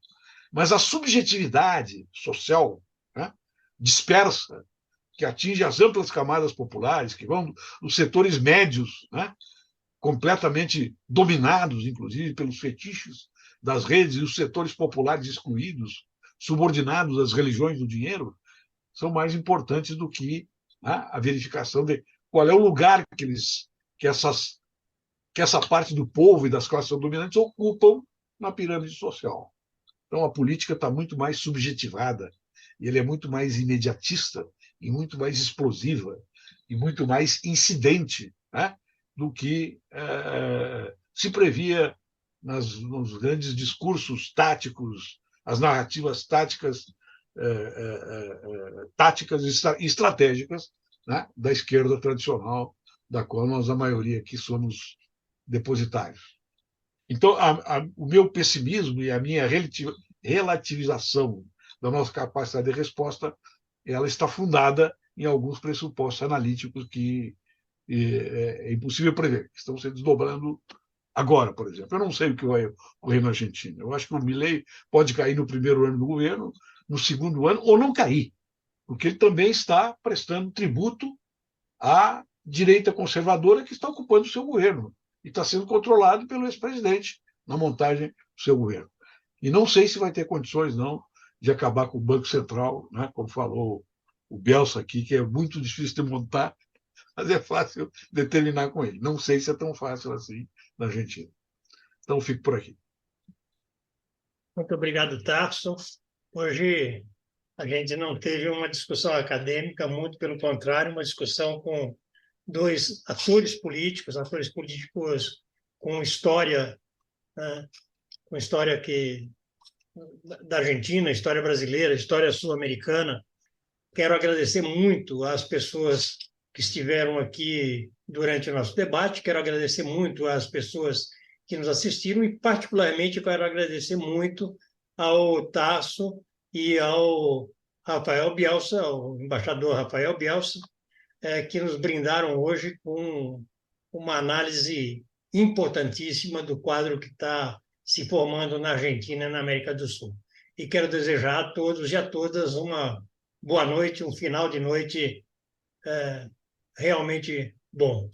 Mas a subjetividade social, né, dispersa, que atinge as amplas camadas populares, que vão dos setores médios, né, completamente dominados, inclusive, pelos fetiches das redes, e os setores populares excluídos, subordinados às religiões do dinheiro, são mais importantes do que, né, a verificação de qual é o lugar que essa parte do povo e das classes dominantes ocupam na pirâmide social. Então, a política está muito mais subjetivada, e ele é muito mais imediatista, e muito mais explosiva, e muito mais incidente, né, do que se previa nos grandes discursos táticos, as narrativas táticas e estratégicas, né, da esquerda tradicional, da qual nós, a maioria aqui, somos depositários. Então, o meu pessimismo e a minha relativização da nossa capacidade de resposta, ela está fundada em alguns pressupostos analíticos que é impossível prever, que estão se desdobrando agora, por exemplo. Eu não sei o que vai ocorrer na Argentina. Eu acho que o Milei pode cair no primeiro ano do governo, no segundo ano, ou não cair, porque ele também está prestando tributo à direita conservadora que está ocupando o seu governo e está sendo controlado pelo ex-presidente na montagem do seu governo. E não sei se vai ter condições, não, de acabar com o Banco Central, né, como falou o Bielsa aqui, que é muito difícil de montar, mas é fácil determinar com ele. Não sei se é tão fácil assim na Argentina. Então, fico por aqui. Muito obrigado, Tarso. Hoje a gente não teve uma discussão acadêmica, muito pelo contrário, uma discussão com dois atores políticos com história, né, com história da Argentina, história brasileira, história sul-americana. Quero agradecer muito às pessoas que estiveram aqui durante o nosso debate, quero agradecer muito às pessoas que nos assistiram e, particularmente, quero agradecer muito ao Tasso e ao Rafael Bielsa, ao embaixador Rafael Bielsa, que nos brindaram hoje com uma análise importantíssima do quadro que está se formando na Argentina e na América do Sul. E quero desejar a todos e a todas uma boa noite, um final de noite realmente bom.